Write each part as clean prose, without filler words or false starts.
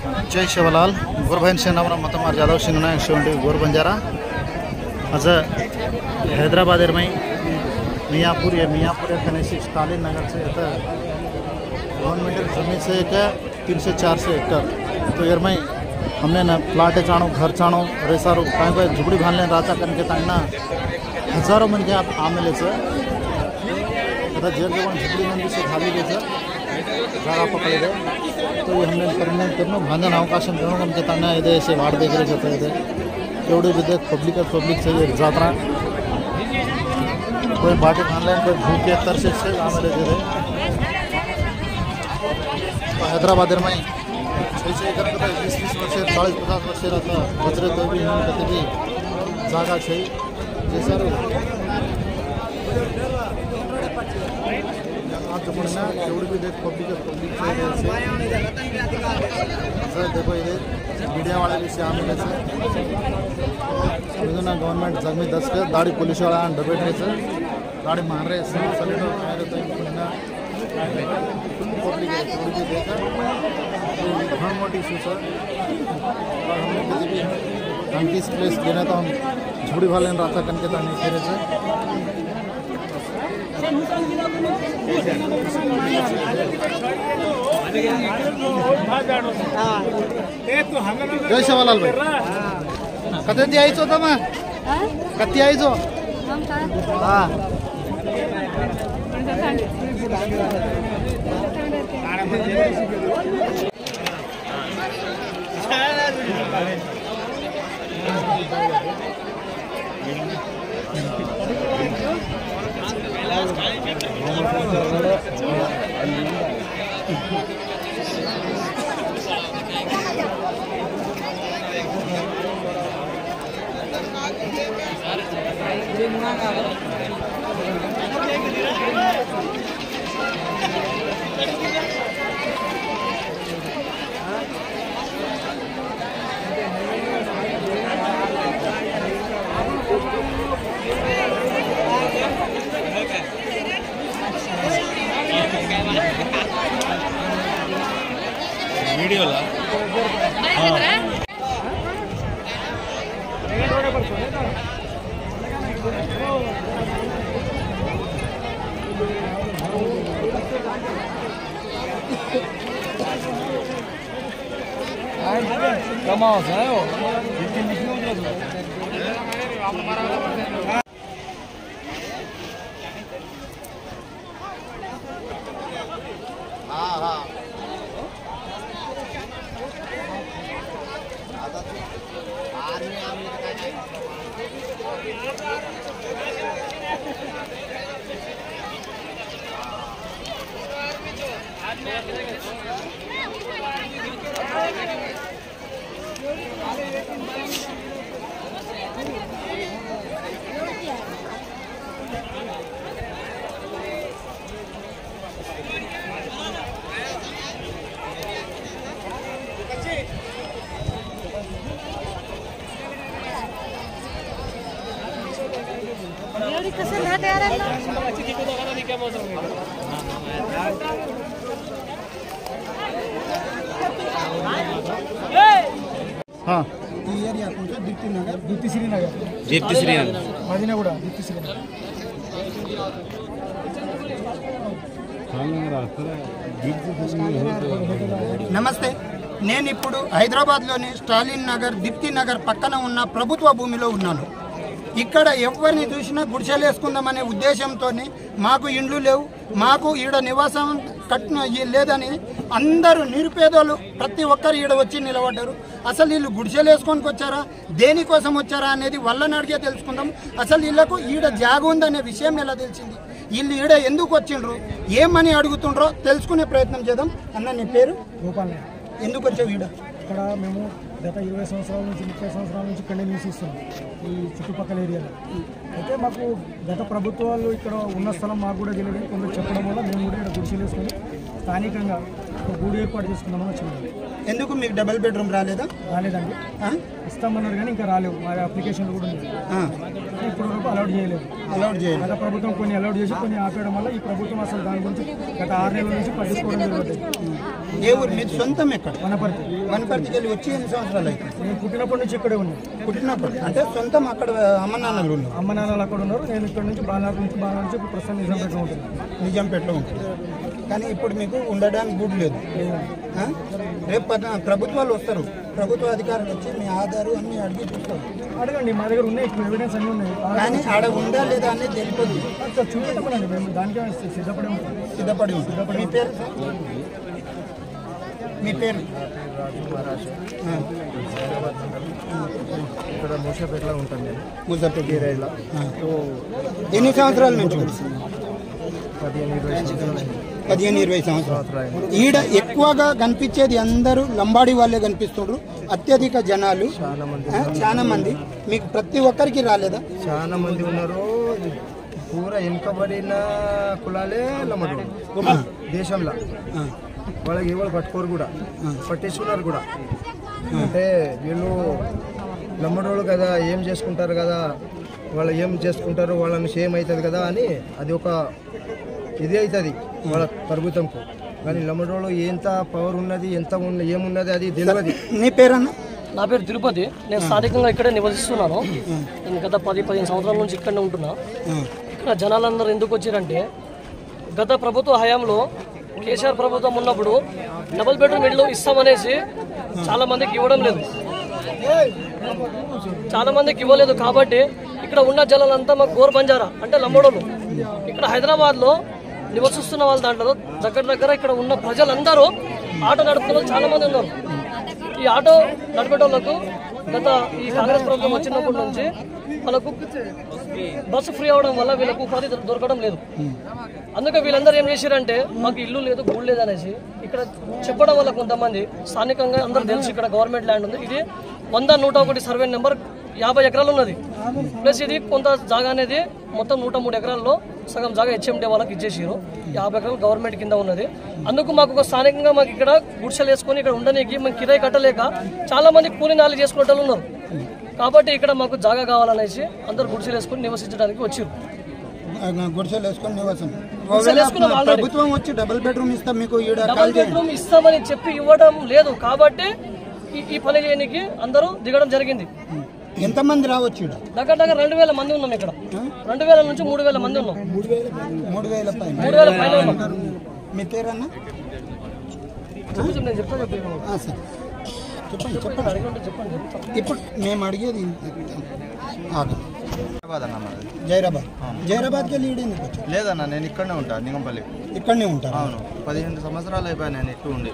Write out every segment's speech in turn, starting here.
जय शिवलाल गोरभाई से नाम मतमार जादव सिंह नायक शिवंटी गोर बंजारा आज हैदराबाद में मियापुर कनेसी स्टालिन नगर से गवर्नमेंट जमीन से एक 3 से 4 से हेक्टर तो यार में हमने ना प्लाट चाणो घर चाणो रेसारो कहीं पर झुपड़ी बांधले राजा करके ताना हजारों मन के आप आमेले से जेल जवान झुपड़ी मंदिर से खाली गए जागा पकड़े गए तो ये हमने करने भांजन अवकाश के ताना इधे ऐसे वाड़ देख रहे जाते इधे केवड़े भी देख पब्लिक से ये जात्रा कोई बाटे बांधले कोई भूखे तरसे से आमेले दे हैदराबाद में 6 एकड़ 20 वर्ष 40-50 वर्ष रहता बचरे तो भी कहते कि जागा है जी सर आप पढ़ना केवड़ी भी देख पब्लिक सर देखो ये मीडिया वाले भी से आमेले ना गवर्नमेंट जमी 10 के दाड़ी पुलिस वाला डबेट रहे सर दाड़ी मार रहे सर तो पब्लिक भी देखा बहुत मोटी इशू सर और हमने किसी भी हम किस प्लेस देना तो हम झुड़ी वाले रास्ता करके तो नहीं फिर से जय शिवलाल भाई कधी यायचो होता मग कधी यायचो हाँ वीडियो ला कमाओ हाँ हाँ हाँ दीप्ति श्रीनगर मदीनागुड़ा दीप्ति श्रीनगर నమస్తే నేను ఇప్పుడు హైదరాబాద్లోని స్టాలిన్ నగర్ దీప్తి నగర్ పక్కన ఉన్న ప్రభుత్వ భూమిలో ఉన్నాను. ఇక్కడ ఎవరిని చూసినా గుడిసెలు వేసుకుందామనే ఉద్దేశంతో మాకు ఇండ్లు లేవు, మాకు ఈడ నివాసం లేదని అందరూ నిరుపేదలు ప్రతి ఒక్కరు ఈడ వచ్చి నిలబడ్డారు. అసలు వీళ్ళు గుడిసెలు వేసుకొని వచ్చారా, దేనికోసం వచ్చారా అనేది వాళ్ళని అడిగే తెలుసుకుందాం. అసలు వీళ్ళకు ఈడ జాగ ఉందనే విషయం ఎలా తెలిసింది, వీళ్ళు ఈడ ఎందుకు వచ్చిండ్రు, ఏమని అడుగుతుండ్రో తెలుసుకునే ప్రయత్నం చేద్దాం. అన్న నీ పేరు? గోపాల్. ఎందుకు వచ్చావు ఈడ? ఇక్కడ మేము గత 20 సంవత్సరాల నుంచి 30 సంవత్సరాల నుంచి ఇక్కడే నివసిస్తున్నాం ఈ చుట్టుపక్కల ఏరియాలో. అయితే మాకు గత ప్రభుత్వాలు ఇక్కడ ఉన్న స్థలం మాకు కూడా తెలియదు, కొందరు చెప్పడం వల్ల మేము కూడా ఇక్కడ గుడిసెలు వేసుకొని స్థానికంగా ఒక గూడు ఏర్పాటు చేసుకుందామని వచ్చినాము. ఎందుకు మీకు డబుల్ బెడ్రూమ్ రాలేదా? రాలేదండి, ఇస్తామన్నారు కానీ ఇంకా రాలేవు. మా అప్లికేషన్లు కూడా ఉన్నాయి, ఇప్పుడు వరకు అలౌట్ చేయలేదు. గత ప్రభుత్వం కొన్ని అలౌట్ చేసి కొన్ని ఆపేయడం వల్ల ఈ ప్రభుత్వం అసలు దాని గురించి గత 6 నెలల నుంచి పట్టించుకోవడం జరుగుతుంది. ఏ ఊరు మీది? సొంతం ఎక్కడ? వనపర్తి. వనపర్తికి వెళ్ళి వచ్చి ఎన్ని సంవత్సరాలు అయితే? నేను పుట్టినప్పటి నుంచి ఇక్కడే ఉన్నాను. పుట్టినప్పుడు అంటే సొంతం అక్కడ అమ్మ నాన్నలు ఉన్నారు? అమ్మ నాన్నలు అక్కడ ఉన్నారు. నేను ఇక్కడ నుంచి బాగా నుంచి ఇప్పుడు ప్రస్తుతం నిజాంపేటలో ఉంటున్నాను. నిజాంపేటలో ఉంటుంది. కానీ ఇప్పుడు మీకు ఉండడానికి గుడి లేదు. రేపు ప్రభుత్వాలు వస్తారు, ప్రభుత్వ అధికారులు వచ్చి మీ ఆధారు అన్ని అడిగి చూస్తారు. అడగండి, మా దగ్గర ఉన్నాయి, ఇప్పుడు ఎవిడెన్స్ అన్నీ ఉన్నాయి. కానీ ఆడ ఉందా లేదా అనేది తెలియదు. చూపెట్టమనండి, మేము దానికే సిద్ధపడి ఉంటుంది. మీ పేరు? మీ పేరు? ఇక్కడ మూసాపేటలో ఉంటాను నేను. మూసాపేట ఏరియాలో. ఎన్ని సంవత్సరాల నుంచి? 15-20 సంవత్సరాలు. ఈడ ఎక్కువగా కనిపించేది అందరూ లంబాడీ వాళ్ళే కనిపిస్తుండ్రు, అత్యధిక జనాలు చాలా మంది. మీకు ప్రతి ఒక్కరికి రాలేదా? చాలా మంది ఉన్నారు. పూరా వెనుకబడిన కులాలే లంబాడీ దేశంలో. వాళ్ళకి ఎవరు పట్టుకోరు కూడా, పట్టించుకున్నారు కూడా. అంటే వీళ్ళు లంబాడోళ్ళు కదా, ఏం చేసుకుంటారు కదా, వాళ్ళు ఏం చేసుకుంటారు, వాళ్ళని సేమ్ అవుతుంది కదా అని అది ఒక ఇది అవుతుంది వాళ్ళ ప్రభుత్వంకు. కానీ లంబాడోళ్ళు ఎంత పవర్ ఉన్నది, ఎంత ఏమున్నది అది తెలియదు. నీ పేరన్నా? నా పేరు తిరుపతి. నేను స్థానికంగా ఇక్కడే నివసిస్తున్నాను. నేను గత 10-15 సంవత్సరాల నుంచి ఇక్కడనే ఉంటున్నా. ఇక్కడ జనాలందరూ ఎందుకు వచ్చారంటే, గత ప్రభుత్వ హయాంలో కేసీఆర్ ప్రభుత్వం ఉన్నప్పుడు డబుల్ బెడ్రూమ్ ఇళ్ళు ఇస్తామనేసి చాలా మందికి ఇవ్వడం లేదు, కాబట్టి ఇక్కడ ఉన్న జనాలంతా మాకు గోర్ బంజారా అంటే లంబాడోళ్ళు. ఇక్కడ హైదరాబాద్లో నివసిస్తున్న వాళ్ళ దాంట్లో దగ్గర ఇక్కడ ఉన్న ప్రజలందరూ ఆటో నడుపుతున్న వాళ్ళు చాలా మంది ఉన్నారు. ఈ ఆటో నడిపేటోళ్లకు గత ఈ కాంగ్రెస్ ప్రభుత్వం వచ్చినప్పటి నుంచి వాళ్ళకు బస్సు ఫ్రీ అవడం వల్ల వీళ్ళకు ఉపాధి దొరకడం లేదు. అందుకే వీళ్ళందరూ ఏం చేశారంటే, మాకు ఇల్లు లేదు, గూడు లేదు అనేసి ఇక్కడ చెప్పడం వల్ల కొంతమంది స్థానికంగా అందరూ తెలుసు ఇక్కడ గవర్నమెంట్ ల్యాండ్ ఉంది, ఇది 100-101 సర్వే నెంబర్ 50 ఎకరాలు ఉన్నది. ప్లస్ ఇది కొంత జాగా అనేది మొత్తం 103 ఎకరాల్లో సగం జాగా హెచ్ఎండి వాళ్ళకి ఇచ్చేసారు. 50 ఎకరాలు గవర్నమెంట్ కింద ఉన్నది. అందుకు మాకు ఒక స్థానికంగా మాకు ఇక్కడ గుడిసెలు వేసుకొని ఇక్కడ ఉండడానికి మేము కిరాయి కట్టలేక చాలా మంది కూలి నాలి చేసుకునే వాళ్ళు ఉన్నారు. కాబట్టి ఇక్కడ మాకు జాగా కావాలనేసి అందరు గుడిసెలు వేసుకొని నివసించడానికి వచ్చారు. గుడిసెలు వేసుకొని ప్రభుత్వం వచ్చి డబుల్ బెడ్రూమ్ ఇస్తాం మీకు, డబుల్ బెడ్రూమ్ ఇస్తామని చెప్పి ఇవ్వడం లేదు. కాబట్టి ఈ పని చేయడానికి అందరూ దిగడం జరిగింది. ఎంతమంది రావచ్చు? దగ్గర 2000 మంది ఉన్నాం ఇక్కడ. 2000 నుంచి 3000 మంది ఉన్నాం. 3000 పైన ఉన్నాం. మీ పేరన్నా? నేను చెప్తాను. చెప్పండి. ఇప్పుడు మేము అడిగేది జైరాబాద్కి వెళ్ళి లేదన్నా, నేను ఇక్కడనే ఉంటాను, నింగంపల్లి. ఇక్కడనే ఉంటాను. అవును, 15 సంవత్సరాలు అయిపోయాయి నేను ఇట్టు ఉండి.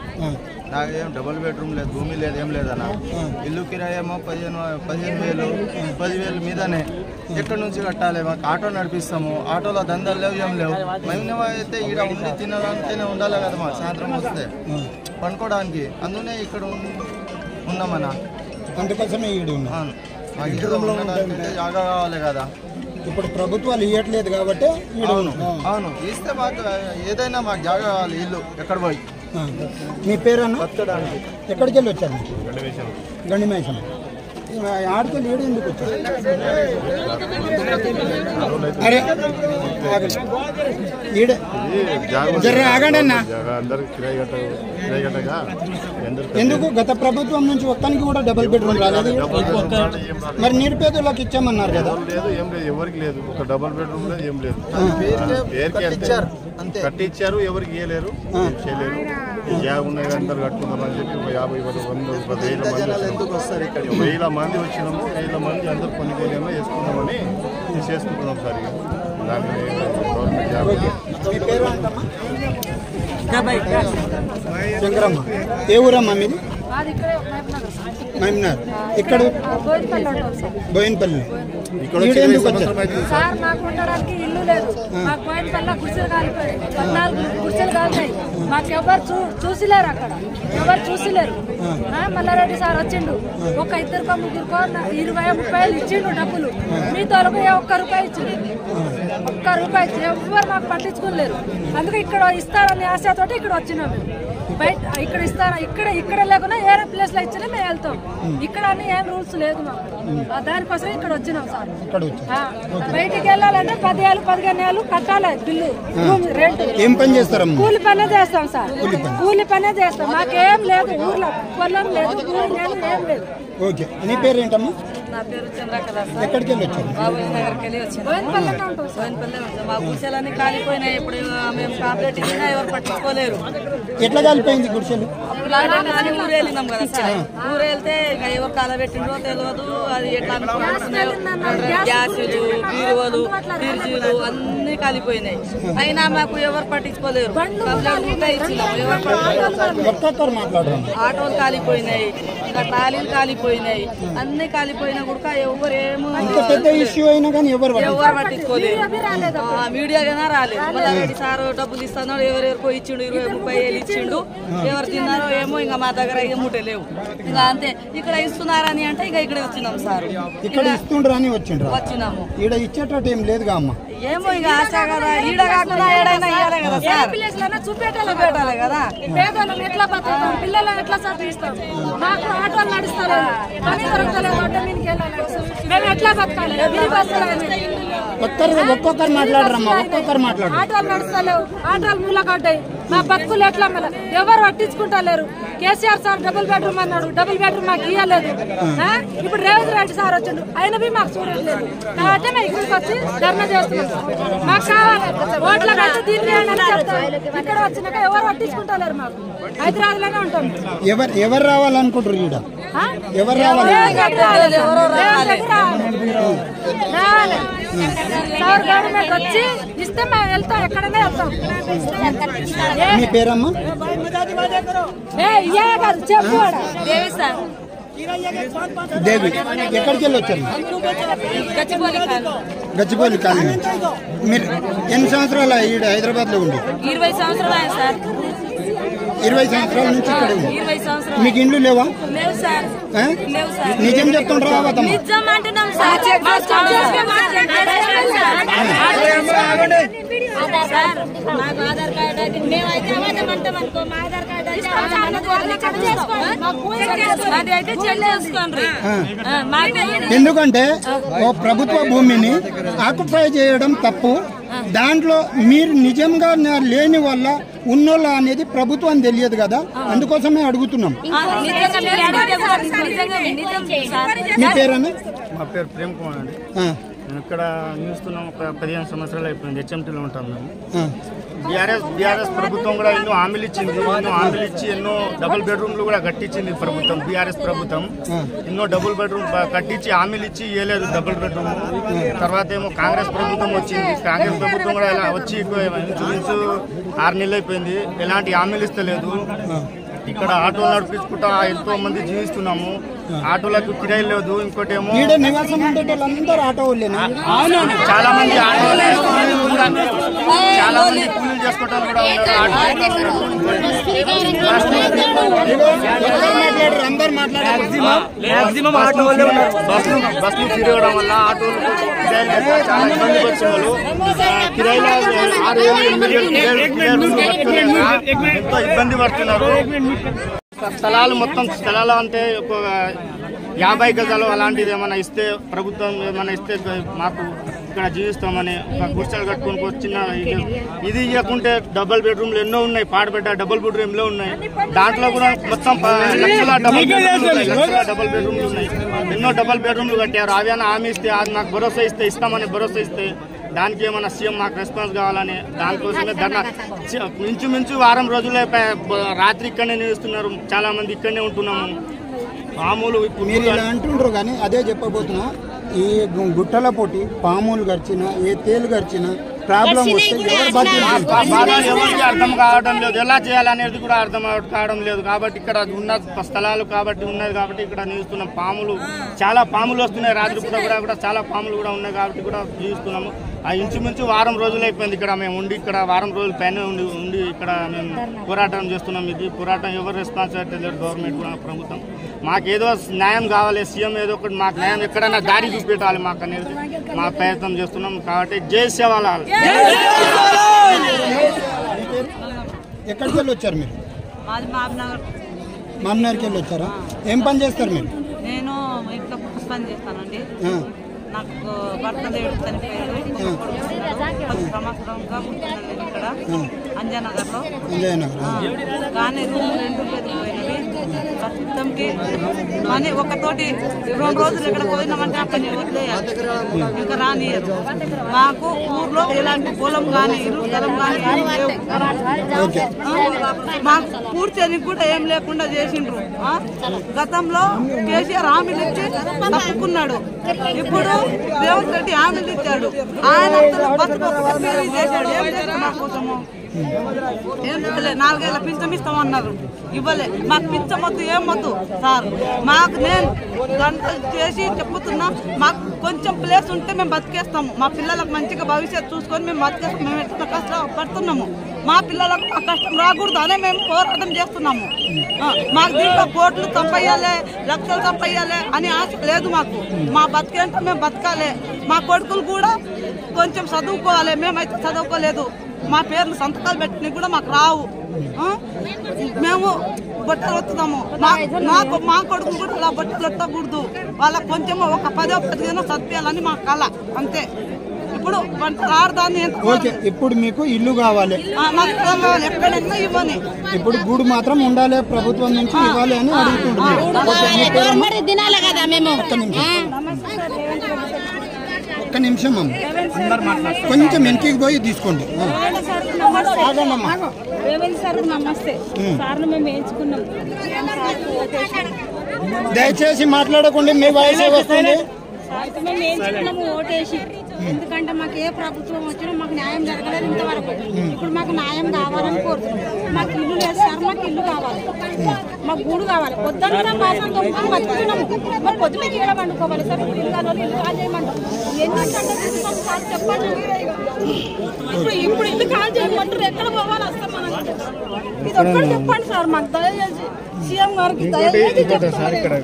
నాకేం డబుల్ బెడ్రూమ్ లేదు, భూమి లేదు, ఏం లేదన్న. ఇల్లు కిరాయేమో 15,000 10,000 మీదనే. ఎక్కడి నుంచి కట్టాలి? మాకు ఆటో నడిపిస్తాము, ఆటోలో దందాలు లేవు, ఏం లేవు. మేము అయితే ఇక్కడ ఉండి తినడానికైనా ఉండాలి కదా, మా సాయంత్రం వస్తే పండుకోవడానికి. అందుకనే ఇక్కడ ఉన్నామన్నా, అందుకోసమే ఈడు ఉన్నాను. జాగా కావాలి కదా. ఇప్పుడు ప్రభుత్వాలు ఇవ్వట్లేదు కాబట్టి. అవును, ఇస్తే మాకు ఏదైనా మాకు జాగా కావాలి, ఇల్లు ఎక్కడ పోయి. మీ పేరు అన్న? ఎక్కడికి వెళ్ళి వచ్చారు? గండిమేషం. ఆడికెళ్ళి ఏడు ఎందుకు వచ్చారు? అరే ఈడే జర్ర ఆగండి అన్న. ఎందుకు గత ప్రభుత్వం నుంచి ఒక్కనికి కూడా డబుల్ బెడ్రూమ్ రాలేదు? మరి నిరుపేదలకు ఇచ్చామన్నారు కదా. ఎవరికి లేదు, ఒక డబుల్ బెడ్రూమ్ లేదు, ఏం లేదు. కట్టించారు, ఎవరికి ఇవ్వలేరు, చేయలేరు. జాబ్ ఉన్నాయి అందరు కట్టుకుందామని చెప్పి ఒక 50-100 1000 మంది వచ్చినాము. 1000 మంది అందరు కొన్ని వేసుకుందామని చేసుకుంటున్నాం సార్. ఇక దాంట్లో గవర్నమెంట్ జాబ్. శంకరమ్మ, ఏ ఊరమ్మా మీది? మహమ్నార్. ఇక్కడ బోయినపల్లి. సార్ మాకు ఉండడానికి ఇల్లు లేదు. మాకు బోయినపల్లి గుడిసెలు కాలిపోయి 14 గుడిసెలు కాలిపోయి. మాకు ఎవరు చూసిలేరు, అక్కడ ఎవరు చూసిలేరు. మల్లారెడ్డి సార్ వచ్చిండు, ఒక 2-3 20-30 ఇచ్చిండు డబ్బులు. మీ తొలగు ఒక్క రూపాయి ఇచ్చిండు, ఒక్క రూపాయి ఇచ్చి ఎవరు మాకు పట్టించుకోలేరు. అందుకే ఇక్కడ ఇస్తారని ఆశతోటి ఇక్కడ వచ్చినాం మేము. బయట ఇక్కడ ఇస్తారా, ఇక్కడ లేకుండా వేరే ప్లేస్ లో ఇచ్చినా మేము వెళ్తాం. ఇక్కడ అని ఏం రూల్స్ లేదు మాకు, దానికోసం ఇక్కడ వచ్చినాం సార్. బయటికి వెళ్ళాలంటే 10 ఏళ్ళు 15 ఏళ్ళు కట్టాలి బిల్లు, రెంట్. ఏం పని చేస్తారమ్మా? కూలి పనే చేస్తాం సార్, కూలి పనే చేస్తాం. మాకేం లేదు, ఊర్లో పొలం లేదు, ఊరు లేదు, ఏం లేదు. ఓకే, నీ పేరు ఏంటమ్మా? నా పేరు చంద్రకళ. ఎక్కడికి వెళ్ళి వచ్చారు? బాబుజీ నగర్కి వెళ్ళి వచ్చాను. బోయినపల్లె ఉంటాం. మా గుడిసెలన్నీ కాలిపోయినాయి. ఇప్పుడు మేము కాంప్లైంట్ ఇచ్చినా ఎవరు పట్టించుకోలేరు. ఎట్లా కాలిపోయింది గుడిసెలు? కానీ ఊరు వెళ్ళినాం కదా సార్, ఊరు వెళ్తే ఇంకా ఎవరు కాలబెట్టిండ్రో తెలియదు. అది ఎట్లా గ్యాసులు, బీరువలు, ఫ్రిడ్జులు అన్ని కాలిపోయినాయి. అయినా మాకు ఎవరు పట్టించుకోలేరు. ఒక్కొక్కరు మాట్లాడరు. ఆటోలు కాలిపోయినాయి, ఇంకా ట్రాలీలు కాలిపోయినాయి, అన్ని కాలిపోయినా కూడా ఎవరేమో పెద్ద ఇష్యూ అయినా కానీ ఎవరు పట్టించుకోలేదు. మీడియా గానే రాలేదు. మళ్ళీ సార్ డబ్బులు ఇస్తున్నారు, ఎవరెవరికో ఇచ్చిండు, 20-30 ఇచ్చిండు. ఎవరు తిన్నారో ఏమో, ఇంకా మా దగ్గర ఏ మూట లేవు. ఇంకా అంతే. ఇక్కడ ఇస్తున్నారని అంటే ఇంకా ఇక్కడ వచ్చినాం సార్. ఇక్కడ ఇస్తుండ్రు అని వచ్చిండ్రు. వచ్చినాము. ఈడ ఇచ్చేటట్టు ఏం లేదుగా అమ్మ. ఏమో ఇంకా ఆశ కదా, ఈడ కాకుండా ఏడైనా ఇవ్వాలి కదా సార్, చూపెట్టాలి కదా. పేదలను ఎట్లా బతుకుతాం, పిల్లలను ఎట్లా చదివిస్తాం, మాకు ఆటోలు నడుస్తారు, పని దొరకలేదు, రోడ్డు మీదకి వెళ్ళాలి, మేము ఎట్లా బతకాలి? ఒక్కొక్కరు మాట్లాడరమ్మా, ఒక్కొక్కరు మాట్లాడు. ఆటోలు నడుస్తలేవు, ఆటోలు మూలకడ్డాయి, మా బతుకులు ఎట్లా మళ్ళీ ఎవరు పట్టించుకుంటలేరు. కేసీఆర్ సార్ డబుల్ బెడ్రూమ్ అన్నాడు, డబుల్ బెడ్రూమ్ మాకు ఇవ్వలేదు. ఇప్పుడు రేవంత్ రెడ్డి సార్ వచ్చిండు, ఆయన మాకు చూడట్లేదు. కాబట్టి మేము ఇక్కడికి వచ్చి ధర్నా చేస్తున్నాం. మాకు కావాలి ఓట్ల కట్టి దీన్ని ఇక్కడ వచ్చినాక ఎవరు పట్టించుకుంటలేరు. మాకు హైదరాబాద్ లోనే ఉంటాం. ఎవరు రావాలనుకుంటారు? ఈడ ఎవరు రావాలి? సార్ గవర్నమెంట్ వచ్చి ఇస్తే మేము వెళ్తాం, ఎక్కడనే వెళ్తాం. మీ పేరమ్మా? చెప్పు దేవి. ఎక్కడికి వెళ్ళి వచ్చారు? గచ్చిబౌలి కాలనీ. మీరు ఎన్ని సంవత్సరాలు ఈడ హైదరాబాద్ లో ఉండి? 20 సంవత్సరాలు సార్. 20 సంవత్సరాల నుంచి ఇక్కడ ఉంది. 20 సంవత్సరాలు. మీకు ఇండ్లు లేవా? లేవు సార్. లేవు సార్. నిజం చెప్తుండ్రా? నిజం అంటున్నాం సార్. మాకు ఆధార్ కార్డు అది మేమైతే అబద్ధమంటాం అనుకో, మా ఆధార్ కార్డు అది అయితే చేసుకోండి. ఎందుకంటే ఓ ప్రభుత్వ భూమిని ఆక్యుపై చేయడం తప్పు. దాంట్లో మీరు నిజంగా లేని వల్ల ఉన్నోళ్ళ అనేది ప్రభుత్వం తెలియదు కదా, అందుకోసమే అడుగుతున్నాం. మీ పేరన్నా? మా పేరు ప్రేమ్ కుమార్ అండి. మేము ఇక్కడ నిలుస్తున్నాం. ఒక 15 సంవత్సరాలు అయిపోయింది. హెచ్ఎంటీలో ఉంటాం మేము. బీఆర్ఎస్ ప్రభుత్వం కూడా ఎన్నో హామీలు ఇచ్చింది. ఎన్నో హామీలు ఇచ్చి ఎన్నో డబుల్ బెడ్రూమ్లు కూడా కట్టించింది ప్రభుత్వం. బీఆర్ఎస్ ప్రభుత్వం ఎన్నో డబుల్ బెడ్రూమ్ కట్టించి హామీలు ఇచ్చి ఇవ్వలేదు డబుల్ బెడ్రూమ్. తర్వాత ఏమో కాంగ్రెస్ ప్రభుత్వం వచ్చింది. కాంగ్రెస్ ప్రభుత్వం కూడా ఇలా వచ్చి ఇంచుమించు 6 నెలలు అయిపోయింది. ఎలాంటి హామీలు ఇస్తలేదు. ఇక్కడ ఆటోలు నడిపించుకుంటా ఎంతో మంది జీవిస్తున్నాము. ఆటోలకు కిరాయి లేదు. ఇంకోటి ఏమో నివాసం ఉండేటోళ్ళందరూ ఆటో వాళ్ళేనా? చాలా మంది ఆటోలు చాలా మంది కూలీలు చేసుకోవటం కూడా బస్సులు తిరగడం వల్ల ఆటోలు చాలా ఇబ్బంది పడుతున్నారు. కిరాయిలు 6,000-8,000 ఎంతో ఇబ్బంది పడుతున్నారు. స్థలాలు మొత్తం స్థలాలు అంటే ఒక 50 గజాలు అలాంటిది ఏమైనా ఇస్తే, ప్రభుత్వం ఏమైనా ఇస్తే మాకు ఇక్కడ జీవిస్తామని గుడిసెలు కట్టుకొని వచ్చిన ఇది ఇవ్వకుంటే డబుల్ బెడ్రూమ్లు ఎన్నో ఉన్నాయి. పాడబెట్ట డబుల్ బెడ్రూమ్లో ఉన్నాయి. దాంట్లో కూడా మొత్తం లక్షల డబుల్ బెడ్రూమ్లు ఉన్నాయి. ఎన్నో డబుల్ బెడ్రూమ్లు కట్టారు. అవి హామీ ఇస్తే అది నాకు భరోసా ఇస్తే ఇస్తామని భరోసా ఇస్తే దానికి ఏమన్నా సీఎం మాకు రెస్పాన్స్ కావాలని దానికోసమే ధర్నా. మించుమించు వారం రోజులే రాత్రి ఇక్కడనే నిలుస్తున్నారు. చాలా మంది ఇక్కడనే ఉంటున్నాము. పాములు మీరు ఇలా అంటుండ్రు కానీ అదే చెప్పబోతున్నా. ఈ గుట్టల పొట్టి పాములు గడిచినా, ఏ తేలు గడిచినా ప్రాబ్లం వస్తే ఎవరికి అర్థం కావడం లేదు. ఎలా చేయాలనేది కూడా అర్థం కావడం లేదు. కాబట్టి ఇక్కడ ఉన్న స్థలాలు కాబట్టి ఉన్నది కాబట్టి ఇక్కడ నిలుస్తున్నాం. పాములు చాలా పాములు వస్తున్నాయి. రాత్రి కూడా చాలా పాములు కూడా ఉన్నాయి కాబట్టి కూడా జీవిస్తున్నాము. ఆ ఇంచుమించు వారం రోజులు అయిపోయింది ఇక్కడ మేము ఉండి. ఇక్కడ వారం రోజుల పైన ఉండి ఇక్కడ మేము పోరాటం చేస్తున్నాం. ఇది పోరాటం ఎవరు రెస్పాన్సిబిలిటీ లేదు. గవర్నమెంట్ కూడా ప్రభుత్వం మాకేదో న్యాయం కావాలి. సీఎం ఏదో ఒకటి మాకు న్యాయం ఎక్కడైనా దారి చూపెట్టాలి మాకు అనేది మా ప్రయత్నం చేస్తున్నాం. కాబట్టి జై సేవాలాల్. ఎక్కడికి వెళ్ళి వచ్చారు మీరు? మాది మామనగర్. మామనగర్కి వెళ్ళి వచ్చారా? ఏం పని చేస్తారు మీరు? నేను ఇంట్లో పని చేస్తానండి. నాకు భర్త లేడు, చనిపోయాడు. సంవత్సరంగా ఉంటున్నాను ఇక్కడ అంజనగర్లో. కానీ రూమ్ రెంట్ పెరిగిపోయినవి. ప్రస్తుతంకి మనీ ఒకతోటి 2 రోజులు ఇక్కడ పోయినామంటే అక్కడిని వదిలేయాలి, ఇంకా రానియరు. మాకు ఊర్లో ఎలాంటి పొలం కానీ ఇల్లు స్థలం కానీ ఏం లేవు. మాకు పూర్తి కూడా ఏం లేకుండా చేసిండ్రు. గతంలో కేసీఆర్ హామీలు ఇచ్చి తప్పుకున్నాడు. ఇప్పుడు రేవంత్ రెడ్డి హామీలు ఇచ్చాడు. ఆయన చేశాడు. ఏం చేస్తాడు మా కోసము? ఏం చెప్పలే. 4 ఏళ్ళ పింఛం ఇస్తామన్నారు, ఇవ్వలే. మాకు పింఛం వద్దు, ఏం వద్దు సార్. మాకు నేను గంట చేసి చెప్పుతున్నా, మాకు కొంచెం ప్లేస్ ఉంటే మేము బతికేస్తాము. మా పిల్లలకు మంచిగా భవిష్యత్తు చూసుకొని మేము బతికేస్తాం. మేము ఎట్లా కష్టపడుతున్నాము, మా పిల్లలకు ఆ కష్టం రాకూడదు అనే మేము పోరాటం చేస్తున్నాము. మాకు దీంట్లో కోట్లు సంపయ్యాలి, లక్షలు సంపయ్యాలి అని ఆశ లేదు మాకు. మా బతికేంటో మేము బతకాలి. మా కొడుకులు కూడా కొంచెం చదువుకోవాలి. మేమైతే చదువుకోలేదు. మా పేర్లు సంతకాలు పెట్టినవి కూడా మాకు రావు. మేము బట్టలు వస్తున్నాము. మా కొడుకు కూడా అలా బట్టలు పెట్టకూడదు. వాళ్ళకి కొంచెం ఒక 10-15 చదివేయాలని మా కళ, అంతే. ఇప్పుడు రాడదాన్ని. ఇప్పుడు మీకు ఇల్లు కావాలి, ఎక్కడైనా ఇవ్వని. ఇప్పుడు గూడు మాత్రం ఉండాలి, ప్రభుత్వం నుంచి ఇవ్వాలి అని అడుగుతుంటున్నారు. ఒక్క నిమిషం అమ్మ, కొంచెం వెనక్కి పోయి తీసుకోండి. దయచేసి మాట్లాడకుండా మీ వాయిస్ వస్తుంది. ఓటేసి ఎందుకంటే మాకు ఏ ప్రభుత్వం వచ్చినా మాకు న్యాయం జరగలేదు ఇంతవరకు. ఇప్పుడు మాకు న్యాయం కావాలని కోరుతున్నాం. మాకు ఇల్లు లేదు సార్, మాకు ఇల్లు కావాలి, మాకు గూడు కావాలి. పొద్దున్న మాసం తొమ్మిది బతుకుతున్నాము, మరి పొద్దున కీడ పండుకోవాలి సార్. ఇల్లు కావాలి, ఇల్లు కాల్ చేయమంటారు. సార్ చెప్పండి. ఇప్పుడు ఇల్లు కాల్ చేయమంటారు, ఎక్కడ పోవాలి వస్తాం మనం? ఇది ఒక్కటి చెప్పండి సార్ మాకు, దయచేసి సీఎం గారికి దయచేసి చెప్పండి.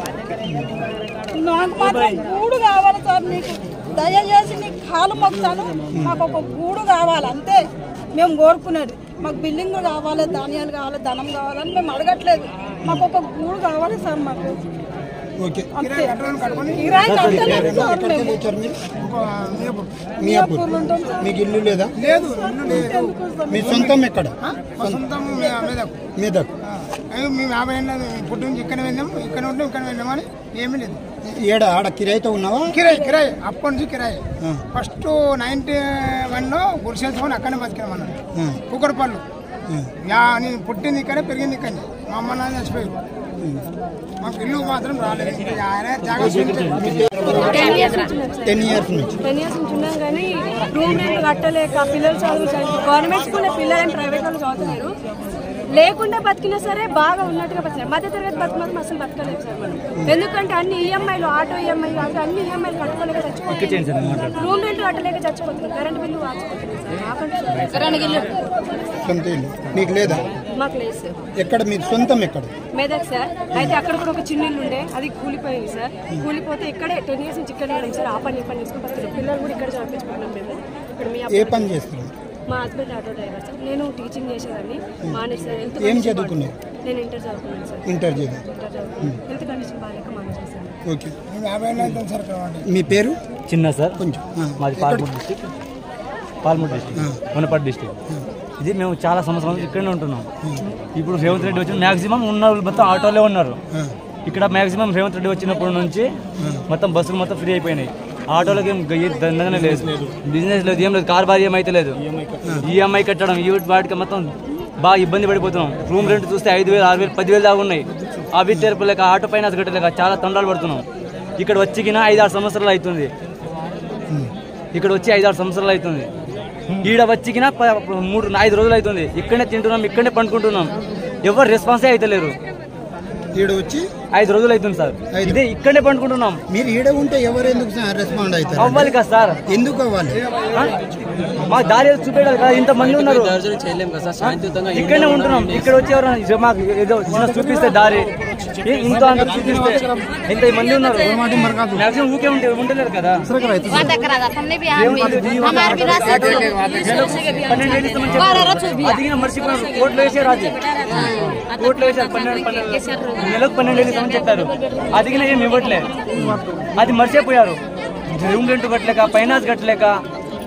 నాకు మాత్రం గూడు కావాలి సార్. నీకు దయచేసి నీకు కాలు మొక్కుతాను, మాకు ఒక గూడు కావాలి అంతే మేము కోరుకునేది. మాకు బిల్డింగ్ కావాలి, ధాన్యాలు కావాలి, ధనం కావాలని మేము అడగట్లేదు. మాకు ఒక గూడు కావాలి సార్. మాకు మీకు ఇల్లు లేదా? లేదు. మీ సొంతం ఎక్కడ? మెదక్. మేము 50 ఏళ్ళ పుట్టి నుంచి ఇక్కడ వెళ్ళాము, ఇక్కడ ఉంటాం, ఇక్కడ వెళ్ళామని ఏమీ లేదు. ఆడ కిరాయితో ఉన్నావా? కిరాయి అప్పటి నుంచి కిరాయి. ఫస్ట్ 91లో గుడిసేసుకొని అక్కడనే బతికామన్నాడు. కుక్కడపల్లు. నేను పుట్టింది ఇక్కడే, పెరిగింది ఇక్కడనే. మా అమ్మ నాన్న చచ్చిపోయారు. మాకు ఇల్లు మాత్రం రాలేదు. 10 years నుంచి ఉన్నాం కానీ రూమ్ రెంట్ కట్టలేక పిల్లలు చదువు గవర్నమెంట్ స్కూల్ పిల్లలు ప్రైవేట్ వాళ్ళు చదువుతున్నారు. లేకుండా బతికినా సరే బాగా ఉన్నట్టుగా బతికినారు. మధ్య తరగతి బతుకు అసలు బతకలేదు సార్ మనం. ఎందుకంటే అన్ని ఈఎంఐలు, ఆటో ఈఎంఐలు అవి అన్ని ఈఎంఐలు కట్టుకోలేక చచ్చిపోతుంది. రూమ్ రెంట్ కట్టలేక చచ్చిపోతుంది. కరెంట్ బిల్లు మీకు లేదా? మాకు లేదు సార్. ఎక్కడ మీ సొంతం? ఎక్కడ? మెదక్ సార్. అయితే అక్కడ కూడా ఒక చిన్న ఇల్లు ఉండే, అది కూలిపోయింది సార్. కూలిపోతే ఇక్కడే 10 years నుంచి ఇక్కడే సార్. ఆ పని తీసుకుంటారు. పిల్లలు కూడా ఇక్కడ చదివించుకుంటున్నాం మేము. ఇక్కడ ఏ పని చేస్తున్నాం? మా హస్బెండ్ ఆటో డ్రైవర్ సార్. నేను టీచింగ్ చేసేదాన్ని. మానేసి సార్. ఏం చదువుకున్నారు? నేను ఇంటర్ చదువుకున్నాను సార్. ఇంటర్ చదివాను. హెల్త్ కండిషన్ బాగాలేక మానేసాను. ఓకే. మీ పేరు? చిన్న సార్. కొంచెం మాది పాల్మూరు డిస్టిక్, వనపర్తి డిస్టిక్. ఇది మేము చాలా సంవత్సరాలు ఇక్కడనే ఉంటున్నాం. ఇప్పుడు రేవంత్ రెడ్డి వచ్చిన మ్యాక్సిమం ఉన్న మొత్తం ఆటోలే ఉన్నారు ఇక్కడ. మ్యాక్సిమం రేవంత్ రెడ్డి వచ్చినప్పటి నుంచి మొత్తం బస్సులు మొత్తం ఫ్రీ అయిపోయినాయి. ఆటోలకి ఏం దండగానే లేదు, బిజినెస్ లేదు, ఏం లేదు. కార్ భారీ ఏమైతే లేదు. ఈఎంఐ కట్టడం వాటికి మొత్తం బాగా ఇబ్బంది పడిపోతున్నాం. రూమ్ రెంట్ చూస్తే 5,000, 6,000, 10,000 దాకా ఉన్నాయి. అవి తెరపలేక, ఆటో పైన కట్టలేక చాలా తండాలు పడుతున్నాం. ఇక్కడ వచ్చిన 5-6 సంవత్సరాలు అవుతుంది. ఇక్కడ వచ్చి 5-6 సంవత్సరాలు అవుతుంది. ఈడ వచ్చిన 3-5 రోజులు అవుతుంది. ఇక్కడనే తింటున్నాం, ఇక్కడనే పండుకుంటున్నాం. ఎవరు రెస్పాన్సే అవుతలేరు. ఈడ వచ్చి 5 రోజులు అవుతుంది సార్. ఇదే ఇక్కడనే పండుకుంటున్నాం. మీరు ఈడ ఉంటే ఎవరు ఎందుకు రెస్పాండ్ అవుతారు? అవ్వాలి కదా సార్. ఎందుకు అవ్వాలి? మా దారి చూపెట్టాలి కదా. ఇంతమంది ఉన్నారు, ఇక్కడనే ఉంటున్నాం. ఇక్కడ వచ్చి ఎవరు మాకు ఏదో చూపిస్తే దారి ఇంత ఇంత మంది ఉన్నారు మ్యాక్సిమం ఊకే ఉండలేరు కదా 12,000 ఇస్తామని అది మర్చిపోయినారు కోర్టులో వేసారు కోర్టులో వేసారు 12,000 ఇస్తామని చెప్పారు అది ఏం ఇవ్వట్లే అది మర్చిపోయారు రూమ్ రెంట్ కట్టలేక ఫైనాన్స్ కట్టలేక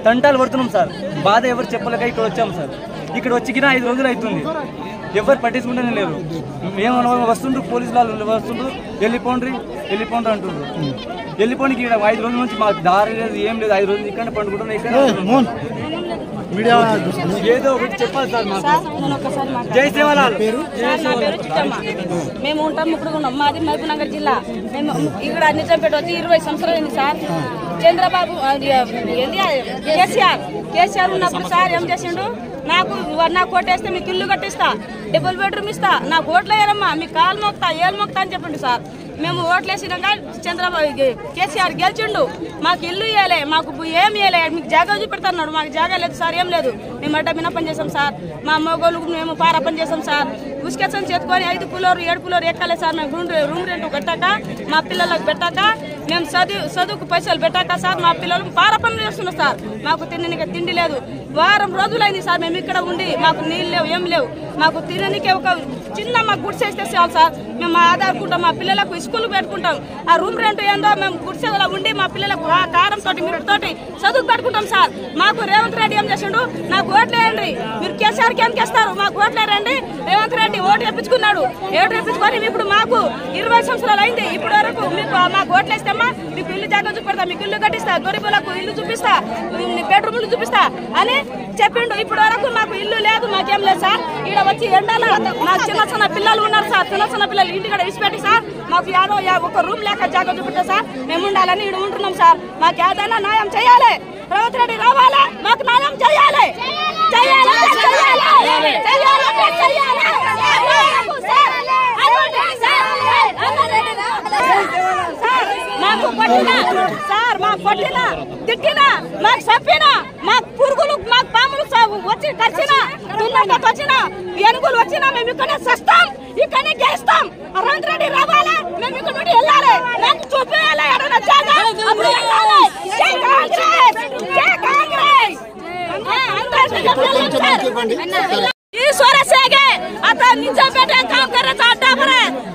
తంటాలు పడుతున్నాం సార్ బాధ ఎవరు చెప్పలేక ఇక్కడ వచ్చాము సార్ ఇక్కడ వచ్చికినా 5 రోజులు అవుతుంది ఎవరు పట్టించుకుంటూనే లేరు మేము వస్తుండ్రు పోలీసు వాళ్ళు వస్తుండ్రు వెళ్ళిపోండి అంటుండ్రు వెళ్ళిపోనికి ఇక్కడ 5 రోజుల నుంచి మాకు దారి లేదు ఏం లేదు 5 రోజులు ఇక్కడ పండుకుంటున్నాం ఏదో ఒకటి చెప్పాలి సార్ మాకు జై సేవలాల్ మేము ఉంటాం ఇప్పుడు మాది మహబూబ్నగర్ జిల్లా మేము ఇక్కడ నిజాంపేట వచ్చి 20 సంవత్సరాలు అయింది సార్ చంద్రబాబు కేసీఆర్ ఉన్నప్పుడు సార్ ఏం చేసిండు నాకు ఓటేస్తే మీకు ఇల్లు కట్టిస్తా డబుల్ బెడ్రూమ్ ఇస్తా నాకు ఓట్లు వేయరమ్మా మీకు కాలు మోక్తా ఏళ్ళు మోక్తా అని చెప్పిండు సార్ మేము ఓట్లేసినాక చంద్రబాబు కేసీఆర్ గెలిచిండు మాకు ఇల్లు ఇవ్వలే మాకు ఏం ఇవ్వలే మీకు జాగా చూపెడతాడు మాకు జాగా లేదు సార్ ఏం లేదు మేము అడ్డ మిన పని చేసాం సార్ మా మొగోళ్ళు మేము పార పని చేసాం సార్ ఉసుకెచ్చని చేతుకొని 5 ఫ్లోర్ 7 ఫ్లోర్ ఎక్కాలి సార్ మేము రూమ్ రెంట్ కట్టాక మా పిల్లలకు పెట్టాక మేము చదువుకు పైసలు పెట్టాక సార్ మా పిల్లలు పార పనులు చేస్తున్నాం సార్ మాకు తిండి లేదు వారం రోజులైంది సార్ మేము ఇక్కడ ఉండి మాకు నీళ్ళు లేవు ఏం లేవు మాకు తినడానికి ఒక చిన్న మాకు గుడిసేస్తే చాలు సార్ మేము ఆధారుకుంటాం మా పిల్లలకు స్కూల్ పెట్టుకుంటాం ఆ రూమ్ రెంట్ ఏందో మేము గుడిసేలా ఉండి మా పిల్లలకు కారం తోటి మిరటితోటి చదువు పెట్టుకుంటాం సార్ మాకు రేవంత్ రెడ్డి ఏం చేసిండు నాకు ఓట్లేయండి మీరు కేసీఆర్కి ఏం చేస్తారు మాకు ఓట్లేరండి రేవంత్ రెడ్డి ఓటు వేపించుకున్నాడు ఓటు వేపించుకొని ఇప్పుడు మాకు 20 సంవత్సరాలు అయింది ఇప్పటి వరకు మీకు మాకు ఓట్లేస్తామా మీకు ఇల్లు జాగా చూపెడతా మీకు ఇల్లు కట్టిస్తా గరీబులకు ఇల్లు చూపిస్తా బెడ్రూమ్లు చూపిస్తా అని చెప్పిండు ఇప్పటి వరకు మాకు ఇల్లు లేదు మాకేం లేదు సార్ ఇక్కడ వచ్చి ఎండాల నాకు చిన్న పిల్లలు ఉన్నారు సార్ చిన్న పిల్లలు ఇంటికాడ విసిపెట్టి సార్ మాకు ఒక రూమ్ లేక జాగా చూపెట్టా సార్ మేము ఉండాలని ఇక్కడ ఉంటున్నాం సార్ మాకు ఏదైనా న్యాయం చేయాలి రేవంత్ రెడ్డి రావాలా మాకు న్యాయం చేయాలి మాకు కొట్టినా తిట్టినా మాకు చంపినా మాకు పురుగులు మాకు పాములు వచ్చి కలిసినా దున్నగా వచ్చినా ఏనుగులు వచ్చినా మేము ఇక్కడనే సస్తాం ఇక్కడనే గెలుస్తాం రేవంత్ రెడ్డి రావాలా మేము ఇక్కడ నుండి వెళ్ళాలి నాకు చూపించాలి ఎడన జాగా అప్పుడు వెళ్ళాలి జై కాంగ్రెస్ ईश्वर से गए आता नीचे बैठे काम कर रहा था अड्डा पर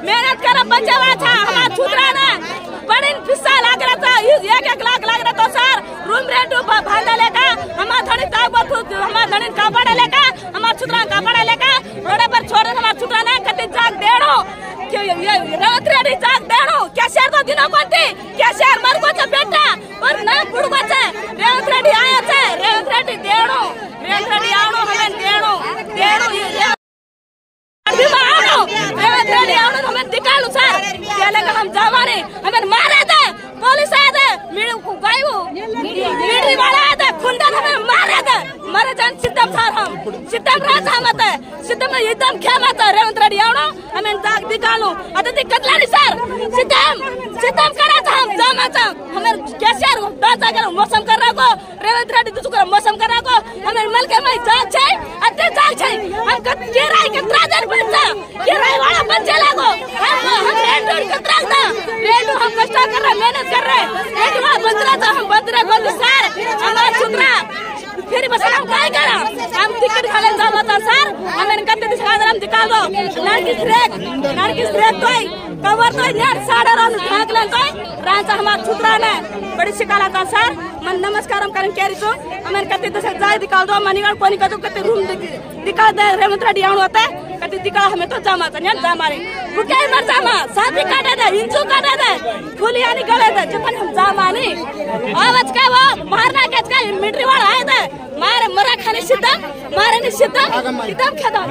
मेहनत कर बच्चा हुआ था हमारा छुटरा ने बड़े पैसा लग रहा था 1 लाख लग रहा था सर रूम रेंट भाड़ा लेका हमारा धनी ताकत हमारा धनी कापड़ा लेका हमारा छुटरा कापड़ा लेका रोड पर छोड़ हमारा छुटरा ने कति जाग देड़ो రేవంత్ రెడ్డి జాగ్ దేడు కేసీఆర్ తో దినో కొంటి కేసీఆర్ మరుగొచ్చ బెట్ట और ना बुड़गोचे రేవంత్ రెడ్డి आया छे రేవంత్ రెడ్డి దేడు రేవంత్ రెడ్డి आवणो हमें देड़ो రేవంత్ రెడ్డి आवणो हमें दिखालू सर पहले का हम जवानी हमें मारे थे पुलिस आए थे मेरे को गायू मीडिया वाला आए थे खुंडन हमें मारे थे मरे जान सिद्धम सर हम सिद्धम राजा मत सिद्धम एकदम क्या मत రేవంత్ రెడ్డి आवणो हमें दाग दिखालू अत दिक्कत लानी सर सिद्धम करा था हम जमात हमें केसीआर दादा कर मौसम कर रहा को రేవంత్ రెడ్డి दुसरा मौसम कर रहा को हमें मल के मैं जाग छै अते जाग छै हम किराए के त्राजन बनता किराए वाला बन चलेगो हम रेंट कतराता रेंट हम कष्ट कर रहे मेहनत कर रहे रेंट वाला बंदरा तो हम बंदरा बोल सर हमारा छुटरा फिर बस हम काय करा हम टिकट खाले जाता सर हमें कते दिखा हम दिखा दो लड़की स्ट्रेक तोय कवर तोय नेट साडा रान भागलन तोय रांचा हमारा छुटरा ने बड़ी शिकाला था सर मन नमस्कार करन केरी तो हमें कते दस जाय दिखा दो मनीगढ़ कोनी कतो कते रूम दिखा दे రేవంత్ రెడ్డి आवण होता कते दिखा हमें तो जामा था नेट जामारी बुके मर जामा साथी काटे दे इंचू काटे दे फुलियानी गले दे जपन हम जामानी आवाज का वो मारना के का मिलिट्री वाला आए थे मारे मरा खाने सिद्धम मारे नि सिद्धम एकदम खेदा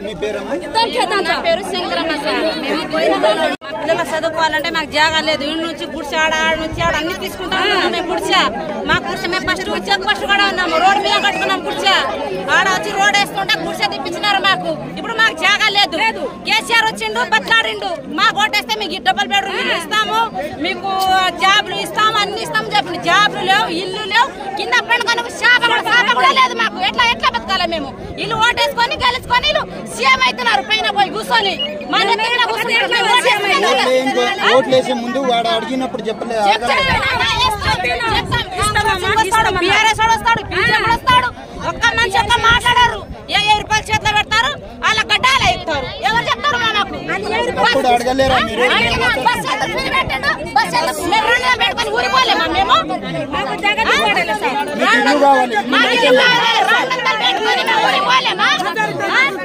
మీ పేరమ్మా एकदम खेदा నా పేరు శంకరమ్మ సార్ మేము పోయిన పిల్లల చదువుకోవాలంటే మాకు జాగా లేదు ఇళ్ళ నుంచి గుడిసాడ ఆడ నుంచి ఆడ అన్ని తీసుకుంటాం మేము గుడిసా మాకు గుడిసా మేము ఫస్ట్ కూడా ఉన్నాము రోడ్ మీద కట్టుకున్నాం గుడిసా ఆడ వచ్చి రోడ్ వేసుకుంటా గుడిసా తిప్పించినారు మాకు ఇప్పుడు మాకు జాగా లేదు కేసీఆర్ వచ్చిండు బట్లాడిండు మాకు ఓటేస్తే మీకు డబుల్ బెడ్రూమ్ ఇస్తాము మీకు జాబ్లు ఇస్తాము అన్ని ఇస్తాము చెప్పండి జాబ్లు లేవు ఇల్లు లేవు కింద పండుగ శాప కూడా లేదు మాకు. ఎట్లా ఎట్లా బతకాలి మేము? వీళ్ళు ఓటేసుకొని గెలుచుకొని వీళ్ళు సీఎం అవుతున్నారు పైన పోయి కూర్చొని. ఓట్లేసే ముందు వాడు అడిగినప్పుడు చెప్పలేదు. ఒక్క మనిషి ఒక్క మాట్లాడారు. 7 రూపాయలు చేతిలో పెడతారు, వాళ్ళ గడ్డాలు ఇస్తారు. ఎవరు చెప్తారు మనకు? అడగలేరా మీరు? పెట్టుకుని ఊరిపోలేమా మేము?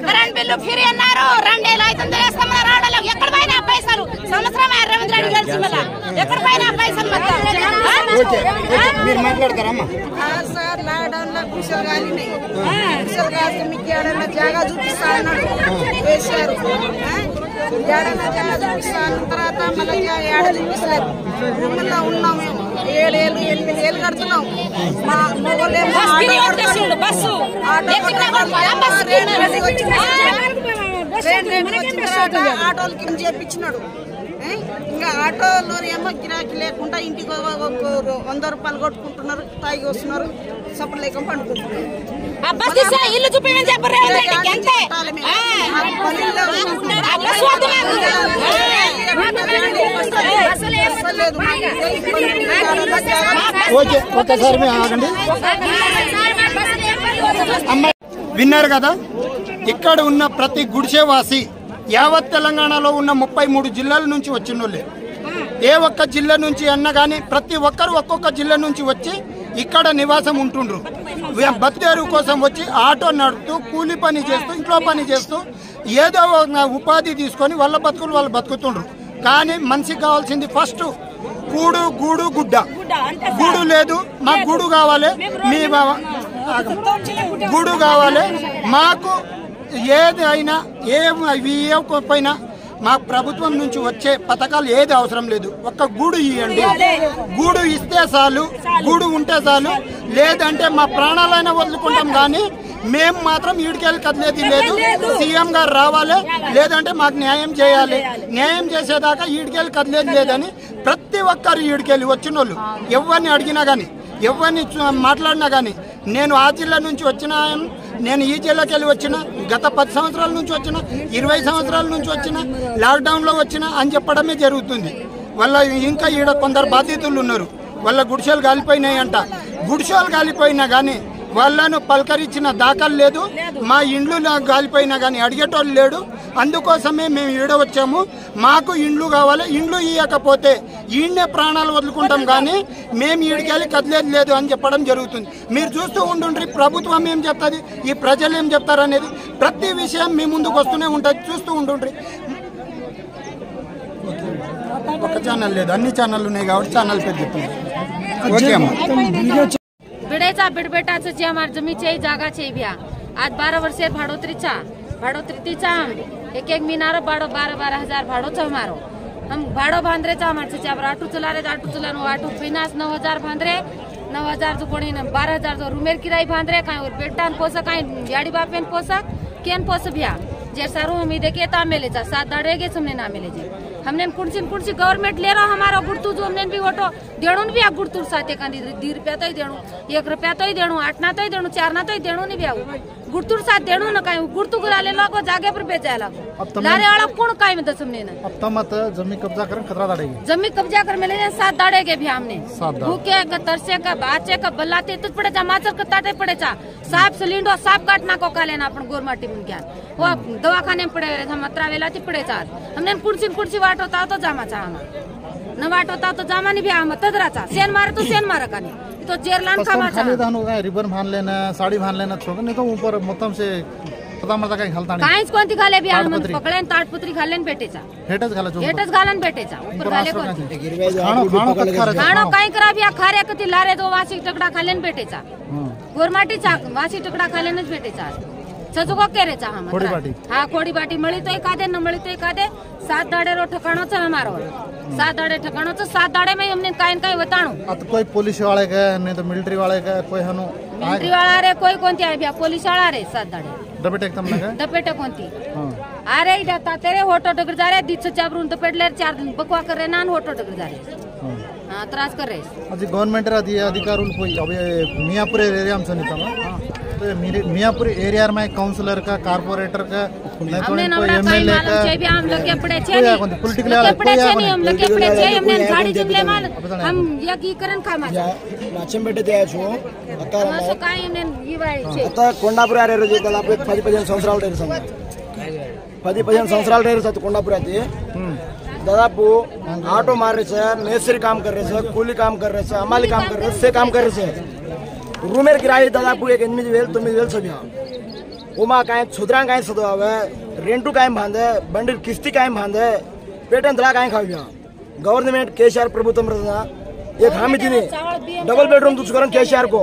కరెంట్ బిల్లు ఫ్రీ అన్నారు, 2 ఏళ్ళు అవుతుంది వేస్తామన్నారు. రావడం ఎక్కడ పోయినా పైసలు సంవత్సరం రేవంత్ రెడ్డి కలిసి మళ్ళా ఎక్కడ పోయినా పైసలు మీరు మాట్లాడతారమ్మా? సార్ లాక్డౌన్ లో గుడిసెలు కాలినాయి. గుడిసెలు కాస్తే మీకు ఏడన్నా జాగా చూపిస్తా అన్నాడు వేసారు. ఏడన్నా జాగా చూపిస్తా అన్న తర్వాత మళ్ళీ ఏడ చూపిస్తారు. రూముల్లో ఉన్నాం మేము 7 ఏళ్ళు 8 ఏళ్ళు కడుతున్నాం. మా మొగోళ్ళేమో ఆటోలకి చేపించినాడు. ఇంకా ఆటోలో ఏమో గిరాకీ లేకుండా ఇంటికి 100 రూపాయలు కొట్టుకుంటున్నారు, తాగి వస్తున్నారు, సపోర్ట్ లేక పండుకుంటున్నారు. ఇల్లు చూపించని చెప్పారు. ఒకసారి ఆగండి. విన్నారు కదా, ఇక్కడ ఉన్న ప్రతి గుడిసెవాసి యావత్ తెలంగాణలో ఉన్న 33 జిల్లాల నుంచి వచ్చిన వాళ్ళే. ఏ ఒక్క జిల్లా నుంచి అన్నా కానీ ప్రతి ఒక్కరు ఒక్కొక్క జిల్లా నుంచి వచ్చి ఇక్కడ నివాసం ఉంటుండ్రు. బతుకేరు కోసం వచ్చి ఆటో నడుపుతూ, కూలి పని చేస్తూ, ఇంట్లో పని చేస్తూ ఏదో ఉపాధి తీసుకొని వాళ్ళ బతుకులు వాళ్ళు బతుకుతుండ్రు. కానీ మనిషికి కావాల్సింది ఫస్ట్ కూడు, గూడు, గుడ్డ. గూడు లేదు, మాకు గూడు కావాలి, మీ గూడు కావాలి. మాకు ఏది అయినా ఇవ్వకపోయినా మా ప్రభుత్వం నుంచి వచ్చే పథకాలు ఏది అవసరం లేదు. ఒక్క గూడు ఇవ్వండి. గూడు ఇస్తే చాలు, గూడు ఉంటే చాలు. లేదంటే మా ప్రాణాలైనా వదులుకుంటాం, కానీ మేము మాత్రం ఈడికెళ్ళి కదిలేది లేదు. సీఎం గారు రావాలి, లేదంటే మాకు న్యాయం చేయాలి. న్యాయం చేసేదాకా ఈడికెళ్ళి కదిలేది లేదని ప్రతి ఒక్కరు ఈడికెళ్ళి వచ్చిన వాళ్ళు ఎవరిని అడిగినా కానీ, ఎవరిని మాట్లాడినా కానీ, నేను ఆ జిల్లా నుంచి వచ్చిన, నేను ఈ జిల్లాకి వెళ్ళి వచ్చిన, గత 10 సంవత్సరాల నుంచి వచ్చిన, 20 సంవత్సరాల నుంచి వచ్చిన, లాక్డౌన్లో వచ్చిన అని చెప్పడమే జరుగుతుంది. వాళ్ళ ఇంకా ఈడ కొందరు బాధితులు ఉన్నారు, వాళ్ళ గుడిసెలు కాలిపోయినాయి అంట. గుడిసెలు కాలిపోయినా కానీ వాళ్ళను పలకరించిన దాఖలు లేదు. మా ఇండ్లు గాలిపోయినా కానీ అడిగేటోళ్ళు లేడు. అందుకోసమే మేము ఈడ వచ్చాము. మాకు ఇండ్లు కావాలి, ఇండ్లు ఇవ్వకపోతే ఈయన్నే ప్రాణాలు వదులుకుంటాం, కానీ మేము ఈడికెళ్ళి కదిలేదు లేదు అని చెప్పడం జరుగుతుంది. మీరు చూస్తూ ఉండుండ్రి, ప్రభుత్వం ఏం చెప్తుంది, ఈ ప్రజలు ఏం చెప్తారనేది ప్రతి విషయం మీ ముందుకు వస్తూనే ఉంటుంది. చూస్తూ ఉండుండ్రి. ఒక ఛానల్ లేదు, అన్ని ఛానళ్ళు ఉన్నాయి కాబట్టి ఛానల్ పేరు చెప్తున్నాను. ఓకే అమ్మా. बिडायचा बिडबेटाचं जे आम्हाला जमीचे जागा चे भ्या आज 12 वर्षे भाडोत्रीचा एक मिनारो 12 हजार भाडोच हमारो हम भाडो भांद्रेचा आम्हाला चे आटू चुलारे आटू फिनास 9,000 भांद्रे 9,000 जो कोणी 12,000 जो रूमेर किराई भांद्रे काय बेटान पोसा काय गाडी बापेन पोसा केन पोस भ्या जे सारू हम देखे ता मेलेचा 7 दाडेगे हमने ना मेले जे हमने कुर्सी गवर्नमेंट ले रहा हमारा गुड़तू जो हमने भी वोटो देणून भी आ गुड़तू साथे कांदी 2 रुपया तो ही देणू 1 रुपया तो ही देणू 8 ना तो ही देणू 4 ना तो ही देणू नहीं भी आऊ गुड़तूर साथ देणू ना काय गुड़तू गुलाले लोगो जागे पर बेचायला लारे वाला कोण काय में दसमने ना अब तो मत जमीन कब्जा कर खतरा दाड़ेगी जमीन कब्जा कर मेले 7 दाड़ेगे भी हमने भूखे का तरसे का बाचे का बल्लाते तुझ पड़े जा माचर का ताटे पड़े जा साफ सिलिंडर साफ काटना को काले ना अपन गोरमाटी में क्या वो दवाखाने पड़े हम अत्रा वेलाती पड़े जा हमने कुर्सी वाटोता तो जामा चाहा न वाटोता तो जामा नहीं भी हम तदराचा सेन मारे तो सेन मारा का नहीं तो जेरलान खामा चाहा रिबन बांध लेना साड़ी बांध लेना छोड़ नहीं तो ऊपर मतम से पता मरता काही घालता नाही काहीच कोणती घाले भी हम पकडेन ताटपत्री घालेन भेटेचा हेटच घालन भेटेचा ऊपर घाले खाणो काही करा भी खारे कती लारे तो वासी टकडा खालेन भेटेचा गोरमाटीचा वासी टकडा खालेनच भेटेचा सजुको केरेचा हम हाँ खोडी बाटी मळी तो एखादे न मळी तो एखादे 7 दाडे रो ठिकाणो छ हमारो 7 दाडे ठिकाणो छ 7 दाडे में हमने काइन काही बताणो अब कोई पुलिस वाले का नहीं तो मिलिट्री वाले का कोई हनु मिलिट्री वाला रे कोई कोणती आहे बिया पुलिस वाला रे 7 दाडे दपेटे एकदम ना दपेटे कोणती अरे इदा तेरे होटो डगर जा रे दिच चाबरून दपेटले 4 दिन बकवा करे नान होटो डगर जा रे त्रास कर रहे అది గవర్నమెంట్ అధికారులు పోయి అవి మియాపూర్ ఏరియా में सुनी था तो मियापुर एरिया में काउंसलर का कारपोरेटर का हमने नवरा काई मालूम छे भी हम लोग के पड़े छे नहीं पॉलिटिकल पड़े छे नहीं हम लोग के पड़े छे हमने गाड़ी जिमले माल हम यकीकरण खामा నాచంపేట తేయచ్చు సో కాయి हमने ఇవాయి छे అత కొండాపురి ఆరేరు దాదాపు 10-15 సంవత్సరాలు రేరు సంగ 10-15 సంవత్సరాలు రేరు సత్ కొండాపురి అది दादापू ऑटो मार रहे थे, मेसरी काम कर रहे थे, कूली काम कर रहे थे, अमाली काम कर रहे थे, से काम कर रहे थे। रूमेर किराए दादापू 8,000-9,000 सब यहाँ उमा काय छुद्रा काय सदो आवे रेंटू काय बांधे बंडल किस्ती काय बांधे पेटन दला काय खाव यहाँ गवर्नमेंट केसीआर प्रभुत्व रहा एक हामी थी डबल बेडरूम तुझ करन केसीआर को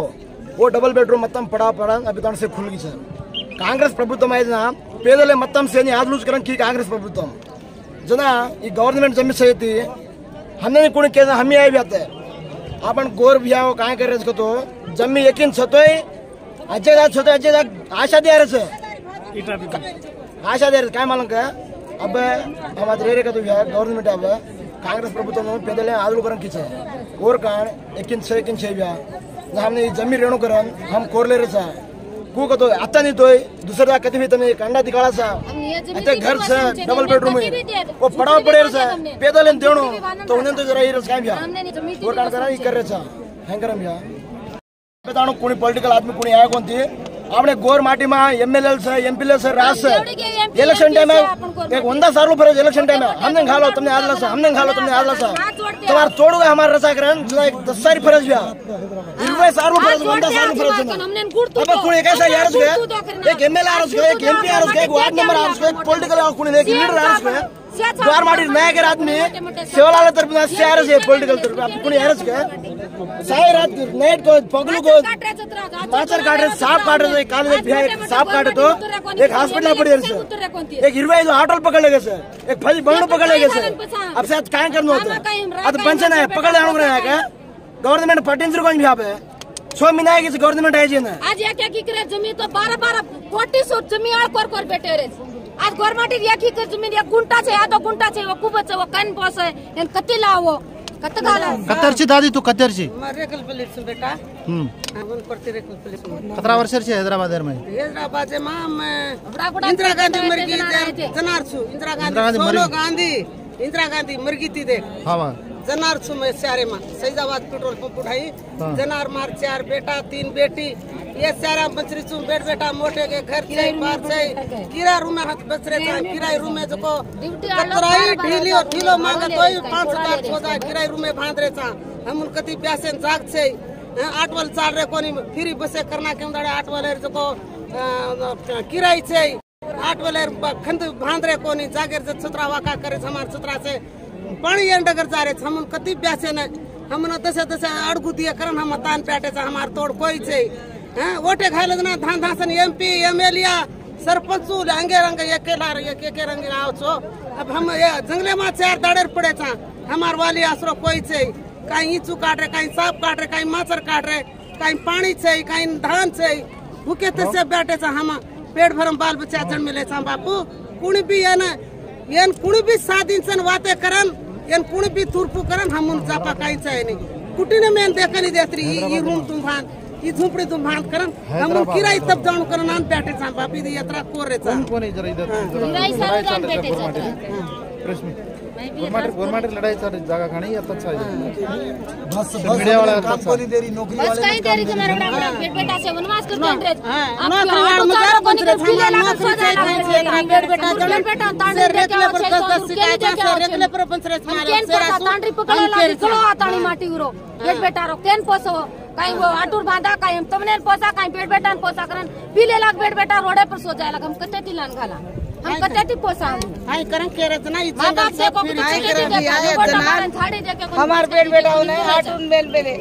वो डबल बेडरूम मतम पड़ा अभी तक से खुल गई सर कांग्रेस प्रभुत्व ना पेदले मतम से आज लूज करन की कांग्रेस प्रभुत्व जना ये गवर्नमेंट जमीन से थी हमने कोणी केना हमी आई जाते आपण गोर बिया काय करायचं तो जमीन यकीन छतोय अजय आशा दे रहे आशा दे काय मालूम का अब हमारे रे का तो गवर्नमेंट अब कांग्रेस प्रभुत्व में पेदले आदरू करन किछ और कान यकीन से बिया हमने जमीन रेणू करन हम कोरले रे को तो आता नहीं तो दूसरा कभी भी तने कंडा दिखाड़ा सा अच्छा घर से डबल बेडरूम है वो पड़ा पड़े सा पैदल इन देणो तो उन्हें तो जरा ये रस काय बिया और कान करा ये कर रे सा हैंकर बिया बताणो कोणी पॉलिटिकल आदमी कोणी आया कोणती आपने गोर माटी में एमएलए से एमपीएल से राज से इलेक्शन टाइम में एक 100 साल पर इलेक्शन टाइम में हमने खा लो तुमने आज लसा हमने खा लो तुमने आज लसा तुम्हार तोड़ोगे हमारा रसा करन 10 साल फरज बिया 20 साल फरज 100 साल फरज अब कोणी कैसा यार एक एमएलए आरस के एक एमपी आरस के एक वार्ड मेंबर आरस के पॉलिटिकल कोणी एक लीडर आरस के द्वार माटी नायक आदमी सेवालाल तरफ से आरस है पॉलिटिकल तरफ अब कोणी आरस के साई रात नाइट को पगलू को माचर काट रहे सांप काट रहे काल एक सांप काटे तो एक हॉस्पिटल पड़ी है एक 25 ऑटो पकड़ लेगे सर एक फली बंगलो पकड़ लेगे सर अब शायद काय करना होता अब पेंशन है पकड़ लेना होगा क्या गवर्नमेंट पट्टिंजर को भी यहाँ पे 6 महीने आएगी गवर्नमेंट आई जी ना आज ये क्या की करे जमीन तो 12 कोटी सो जमीन आड़ कोर बैठे रे आज गवर्नमेंट ये की कर जमीन एक गुंटा छे या 2 गुंटा छे वो कुबच वो कन पोस है इन कत्ती लावो कतरची दादी तू कतरची रेकल पुलिस बेटा आपण करते रेकल पुलिस 17 वर्षाची हैदराबाद में इंदिरा गांधी मरगी जनार छु इंदिरा गांधी मरगी थी देख हां जनार छु मैं सारे में सैदाबाद पेट्रोल पंप उठाई जनार मार 4 बेटा 3 बेटी ये सारा बचरी छु बेटा मोटे के घर से बाहर से किराया रूम में हाथ बच रहे किराया रूम में जो कतराई ढीलो मांगे तो 5,000 सोचा किराया रूम में बांध रहे हम कति प्यासे जाग से 8 वाले चाल रहे कोनी फ्री बसे करना के उड़े 8 वाले जो किराया से 8 वाले खंड बांध रहे कोनी जागर से छतरा वाका करे हमार छतरा से पानी एंडगर जा रहे हम कति प्यासे न हम दसे अड़गु दिए करन हम तान पेटे से हमार तोड़ कोई से वोटे खाइल ना धान धासन एमपी एमएलए सरपंच अंगे रंग एक रंग आओ छो अब हम जंगले में 4 दाड़े पड़े था हमार वाली आसरो कोई से कहीं ईचू काट रहे कहीं सांप काट रहे कहीं माचर काट रहे कहीं पानी से कहीं धान से भूखे तसे बैठे था हम पेट भरम बाल बच्चा जन्म ले बापू कुणी भी है ना ये कुणी भी 7 इंसान वाते करन ये कुणी भी तुरपू करन हम जापा कहीं चाहिए नहीं कुटी ने मैं देखा नहीं देती ये रूम तुम भान ये झोपड़ी तुम भान करन हम किराए तब जाऊं करन नान बैठे सा बापी दी यात्रा कोर रे सा कौन इधर किराए सारे जान बैठे सा प्रेस में गवर्नमेंट लड़ाई सर जगह खानी आता अच्छा है बस मीडिया वाला काम को नहीं दे रही नौकरी वाले बस कहीं देरी तुम्हारा बेटा से वनवास करते हैं आप परिवार में चार को नहीं बेटा तांडे रेकले पर 10 शिकायत से रेकले पर पंचरेस मारे केन पता तांड्री पकड़े लागी चलो आताणी माटी उरो बेटा रो केन पोसो कहीं वो आटूर बांधा कहीं तुमने पोसा कहीं बेटा पोसा करन पीले लाग बेटा रोडे पर सो जाए हम कते तिलान गाला हम कते पोसा हाय करन के रचना ई जंगल से फिर हाय करन दिया हमार बेटा ने आटू मेल बेले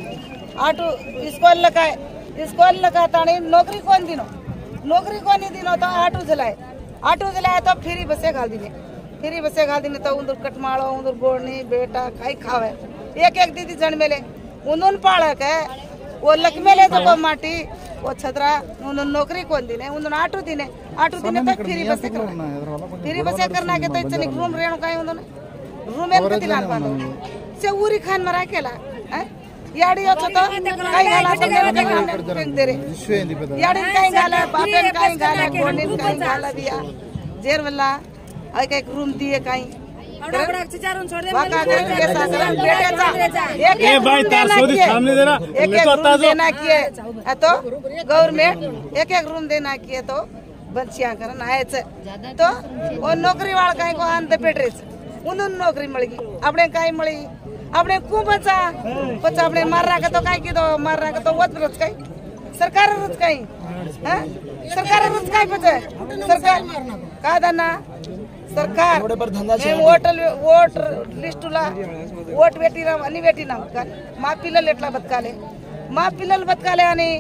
आटू स्कूल लगा ताणी नौकरी कोन दिनो तो आटू जलाए तो फ्री बसे घाल दिने तो उंदर कटमाळो उंदर गोड़नी बेटा खाई खावे एक दीदी जन मेले उन पाड़ के वो लकमेले तो माटी वो छतरा उन नौकरी कोन दिने उन आटू दिने तो फ्री बसे करना के तो इतनी रूम रेणु काई उन्होंने रूम एक दिलान बांधो से उरी खान मरा केला याडी होतो तो काही घाला पण दे रे याडी काही घाला बापेन काही घाला कोणीन काही घाला बिया जेरवला एक एक रूम दिए काही तो गवर्नमेंट एक एक रूम देना किए तो बच्चियां करन आयच तो वो नौकरी वाला काही को अंत पेटरेच उन्होंने नौकरी मिली अपने काही मिली अपने को बचा बचा अपने मार रहा तो काही की तो मार रहा तो वत रच काही सरकार रच काही सरकार रच काही बचे सरकार का दाना सरकार ఓట్ లిస్టులా ఓట్ పెట్టినాం అన్ని పెట్టినాం మా పిల్లలు ఎట్లా బతకాలి మా పిల్లలు బతకాలి అని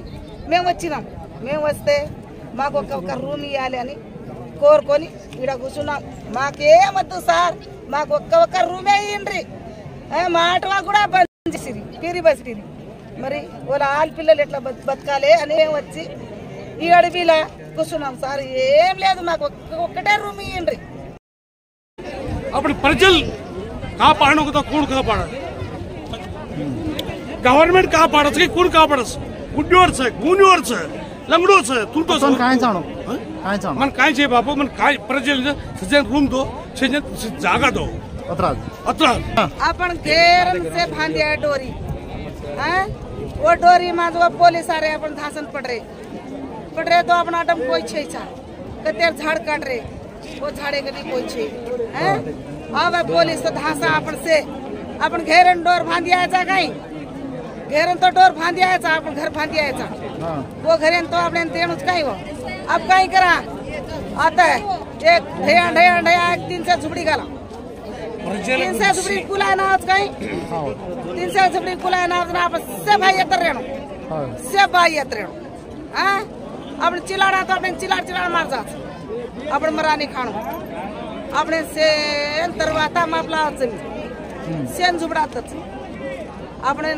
మేము వచ్చినాం మేము వస్తే మాకు ఒక రూమ్ ఇవ్వాలి అని కోరుకొని ఇక్కడ కూర్చున్నాం మాకేమద్దు సార్ మాకు ఒక్క రూమే ఇవ్వండి మా ఆటవా కూడా బంద్ చేసిరి పీరి బసిరి మరి వాళ్ళ ఆడపిల్లలు ఎట్లా బతకాలి అని మేము వచ్చి ఈ అడవిలా కూర్చున్నాం సార్ ఏం లేదు మాకు ఒక్కటే రూమ్ ఇవ్వండి अपने प्रजल कापाड़ने को तो कौन कापाड़ा गवर्नमेंट कापाड़ा से कौन कापाड़ा गुड्डोर से गुनियोर से लंगड़ो से तुलतो से काय चाणो मन काय छे बापू मन काय प्रजल सजन रूम दो सजन जागा दो अतरा अपन घेरन से बांधिया डोरी हैं वो डोरी में जो पुलिस आ रहे अपन धासन पड़ रहे तो अपना आटम कोई छे छा कतेर झाड़ काट रहे वो झाड़े के भी कोई छे हैं अब पुलिस तो धासा अपन से अपन घेरन डोर बांधिया है कहीं घेरन तो डोर बांधिया है अपन घर बांधिया है वो घेरन तो अपने तेन उसका ही वो अब कहीं करा आता है एक ढेया ढेया ढेया एक 3 से झुपड़ी गाला 3 से झुपड़ी कुला ना आज कहीं 3 से झुपड़ी कुला ना आज ना आप से भाई यात्रा रेनो से भाई यात्रा रेनो हाँ अपन चिल्लाना तो अपने चिल्ला मार जा अपन मरानी खानो अपने सेन तरवाता मापला जमीन सेन झुबडातच अपने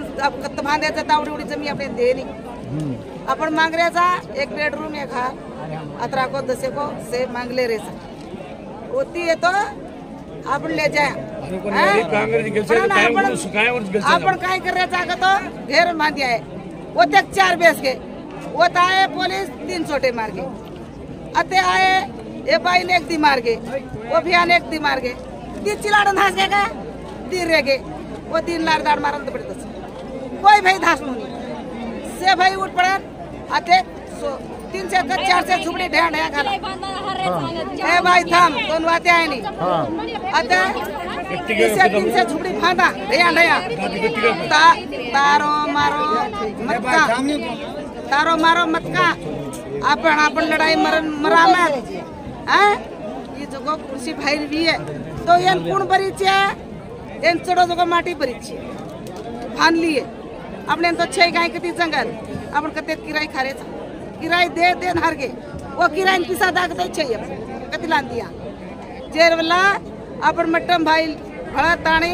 कत्त बांधायचा तावडी उडी जमीन अपने देनी अपन मांग रहा एक बेडरूम एक घर अतरा को 10 को से मांग ले रहे होती है तो अपन ले जाए अपन काय कर रहे तो घेर बांधिया है वो तक 4 बेस के वो आए पुलिस 3 छोटे मार के अते आए ये भाई ने एक दी मार गए वो भी आने एक दी मार गए दी चिलाड़न धास गए दी रह गए वो 3 लार दाड़ मारन तो पड़े कोई भाई धास नहीं से भाई उठ पड़ा आते 3 से 4 से झुपड़ी ढेया ढेया खाला ए भाई थाम कौन बातें आए नहीं आते 3 से झुपड़ी फांदा ढेया ढेया तारो मारो मत का अपन लड़ाई मरा मत ये जगह कुर्सी भाई भी है तो ये कौन परिचय इन चढ़ो जगह माटी परिचय फान लिए अपने तो 6 गाय कती जंगल अपन कते किराई खारे किराई दे हार गए वो किराई पिसा दागते चाहिए कती लान दिया जेरवला अपन मट्टम भाई भड़ा ताणी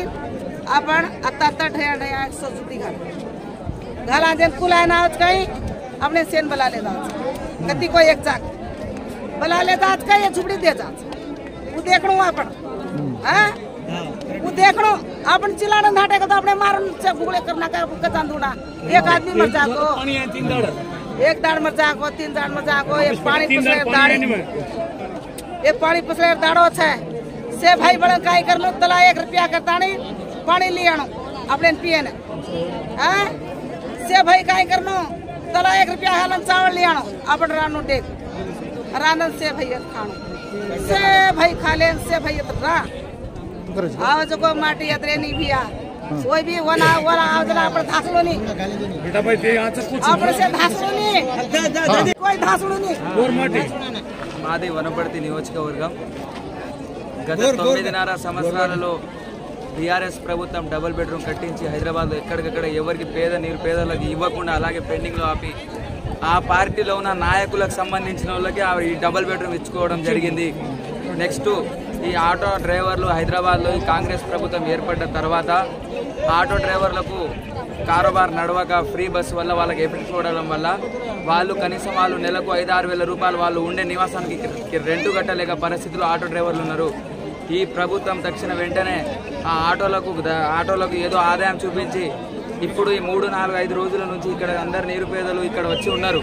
अपन अत्ता ढया ढया 100 जुटी घाला जन कुला ना आज कहीं अपने सेन बला लेता कती को एक जाग बला लेता आज का ये झुपड़ी दे जा वो देखणो अपन हां वो देखणो अपन चिल्लाना नाटे का तो अपने मारन से गुगले करना का बुका चांदूना एक आदमी मर जाको एक दाड़ मर जाको 3 दाड़ मर जाको ये पानी पसले दाड़ ये पानी पसले दाड़ो छे से भाई बड़ा काय कर लो तला 1 रुपया करता नहीं पानी ले आनो अपने पिए ने हां से भाई काय करनो तला 1 रुपया हालन चावल ले आनो अपन रानो देख रानन से भैया खानो से भाई खा ले से भैया तरा आव जको माटी यात्रे नहीं बिया कोई भी वना आवजला अपन धासलो नहीं बेटा भाई ते यहां से कुछ अपन से धासलो नहीं कोई धासलो नहीं और माटी మాది వనపర్తి నియోజకవర్గం గత 9.5 సంవత్సరాలలో టీఆర్ఎస్ ప్రభుత్వం డబుల్ బెడ్రూమ్ కట్టించి హైదరాబాద్లో ఎక్కడికక్కడ ఎవరికి పేద నిరుపేదలకు ఇవ్వకుండా అలాగే పెండింగ్లో ఆపి ఆ పార్టీలో ఉన్న నాయకులకు సంబంధించిన వాళ్ళకి ఈ డబుల్ బెడ్రూమ్ ఇచ్చుకోవడం జరిగింది. నెక్స్ట్ ఈ ఆటో డ్రైవర్లు హైదరాబాద్లో ఈ కాంగ్రెస్ ప్రభుత్వం ఏర్పడ్డ తర్వాత ఆటో డ్రైవర్లకు కారోబార్ నడవక ఫ్రీ బస్సు వల్ల వాళ్ళకి ఎఫెక్ట్ చూడడం వల్ల వాళ్ళు కనీసం వాళ్ళు నెలకు 5-6 వేల రూపాయలు వాళ్ళు ఉండే నివాసానికి రెంటు కట్టలేక పరిస్థితుల్లో ఆటో డ్రైవర్లు ఉన్నారు. ఈ ప్రభుత్వం తక్షణ వెంటనే ఆ ఆటోలకు ఏదో ఆదాయం చూపించి ఇప్పుడు ఈ 3, 4, 5 రోజుల నుంచి ఇక్కడ అందరు నిరుపేదలు ఇక్కడ వచ్చి ఉన్నారు.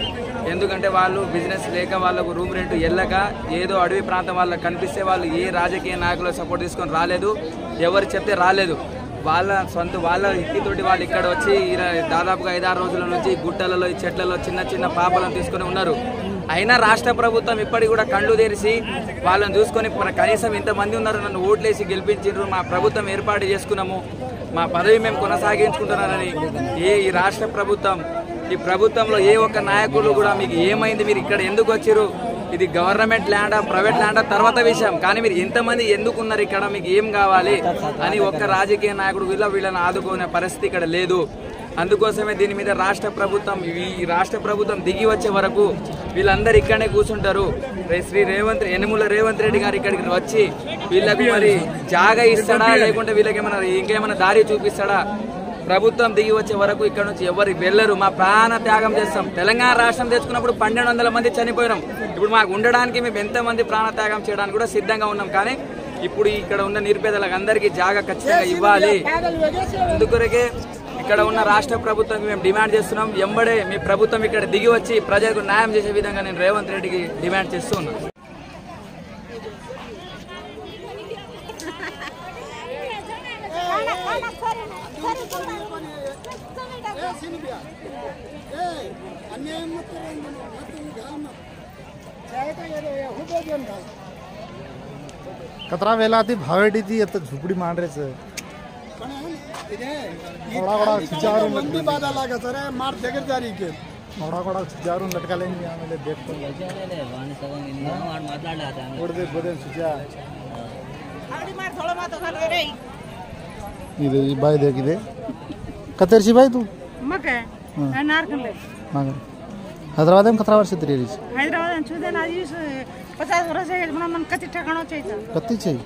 ఎందుకంటే వాళ్ళు బిజినెస్ లేక వాళ్ళకు రూమ్ రెంట్ వెళ్ళక ఏదో అడవి ప్రాంతం వాళ్ళకి కనిపిస్తే వాళ్ళు ఏ రాజకీయ నాయకుల సపోర్ట్ తీసుకొని రాలేదు, ఎవరు చెప్తే రాలేదు. వాళ్ళ ఇక్కితోటి వాళ్ళు ఇక్కడ వచ్చి దాదాపుగా 5-6 రోజుల నుంచి గుట్టలలో చెట్లలో చిన్న పాపలను తీసుకొని ఉన్నారు. అయినా రాష్ట్ర ప్రభుత్వం ఇప్పటికి కూడా కళ్ళు తెరిచి వాళ్ళని చూసుకొని కనీసం ఇంతమంది ఉన్నారు, నన్ను ఓట్లేసి గెలిపించారు, మా ప్రభుత్వం ఏర్పాటు చేసుకున్నాము, మా పదవి మేము కొనసాగించుకుంటున్నారని ఈ రాష్ట్ర ప్రభుత్వం, ఈ ప్రభుత్వంలో ఏ ఒక్క నాయకులు కూడా మీకు ఏమైంది, మీరు ఇక్కడ ఎందుకు వచ్చారు, ఇది గవర్నమెంట్ ల్యాండా ప్రైవేట్ ల్యాండా తర్వాత విషయం, కానీ మీరు ఎంతమంది ఎందుకు ఉన్నారు ఇక్కడ, మీకు ఏం కావాలి అని ఒక్క రాజకీయ నాయకుడు వీళ్ళని ఆదుకునే పరిస్థితి ఇక్కడ లేదు. అందుకోసమే దీని మీద ఈ రాష్ట్ర ప్రభుత్వం దిగి వచ్చే వరకు వీళ్ళందరూ ఇక్కడనే కూర్చుంటారు. యనమల రేవంత్ రెడ్డి గారు ఇక్కడికి వచ్చి వీళ్ళకి మరి జాగా ఇస్తాడా లేకుంటే వీళ్ళకి ఇంకేమైనా దారి చూపిస్తాడా, ప్రభుత్వం దిగి వచ్చే వరకు ఇక్కడ నుంచి ఎవరు వెళ్ళరు. మా ప్రాణ త్యాగం చేస్తాం. తెలంగాణ రాష్ట్రం తెచ్చుకున్నప్పుడు 1200 మంది చనిపోయినాం. ఇప్పుడు మాకు ఉండడానికి మేము ఎంతమంది ప్రాణ త్యాగం చేయడానికి కూడా సిద్ధంగా ఉన్నాం. కానీ ఇప్పుడు ఇక్కడ ఉన్న నిరుపేదలకు అందరికీ జాగా ఖచ్చితంగా ఇవ్వాలి. అందుకొరకే ఇక్కడ ఉన్న రాష్ట్ర ప్రభుత్వానికి మేము డిమాండ్ చేస్తున్నాం. ఎంబడే మీ ప్రభుత్వం ఇక్కడ దిగి వచ్చి ప్రజలకు న్యాయం చేసే విధంగా నేను రేవంత్ రెడ్డికి డిమాండ్ చేస్తూ ఉన్నాను. कतरा वेला ती भावेटी थी आता झुपडी मांडरे से बड़ा खिचारू लंबी बाधा लागा सर मार దగ్గర जारी के बड़ा खिचारू लटकालेंगे आमेले देखतो ओडदे बदे सुजा आडी मार थोड़ा मात खाल रे इदे बाय देख इदे कतरची बाय तू मके नारकले मागे हैदराबाद में कतरा वर्ष तरी रीच हैदराबाद में छुदे ना 50 वर्ष है मन कति ठकाणो चाहिए कति चाहिए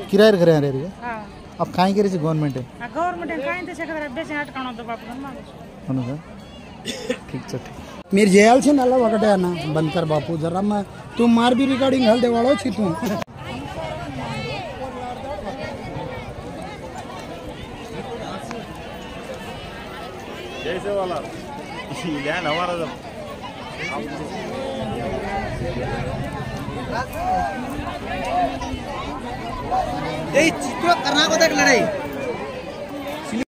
किराए घरे रे रे हां अब काई करे गवर्नमेंट है गवर्नमेंट काई ते सकदर बेचे हटकाणो तो बाप అవును సార్ ठीक है మీరు చేయాల్సిందల్లా ఒకటే అన్న బంకర్ బాపు జరమ్మ తూ మార్ బి రికార్డింగ్ హల్ దేవాడో చి తూ जैसे वाला ध्यान हमारा चित्र करना को देख लड़ाई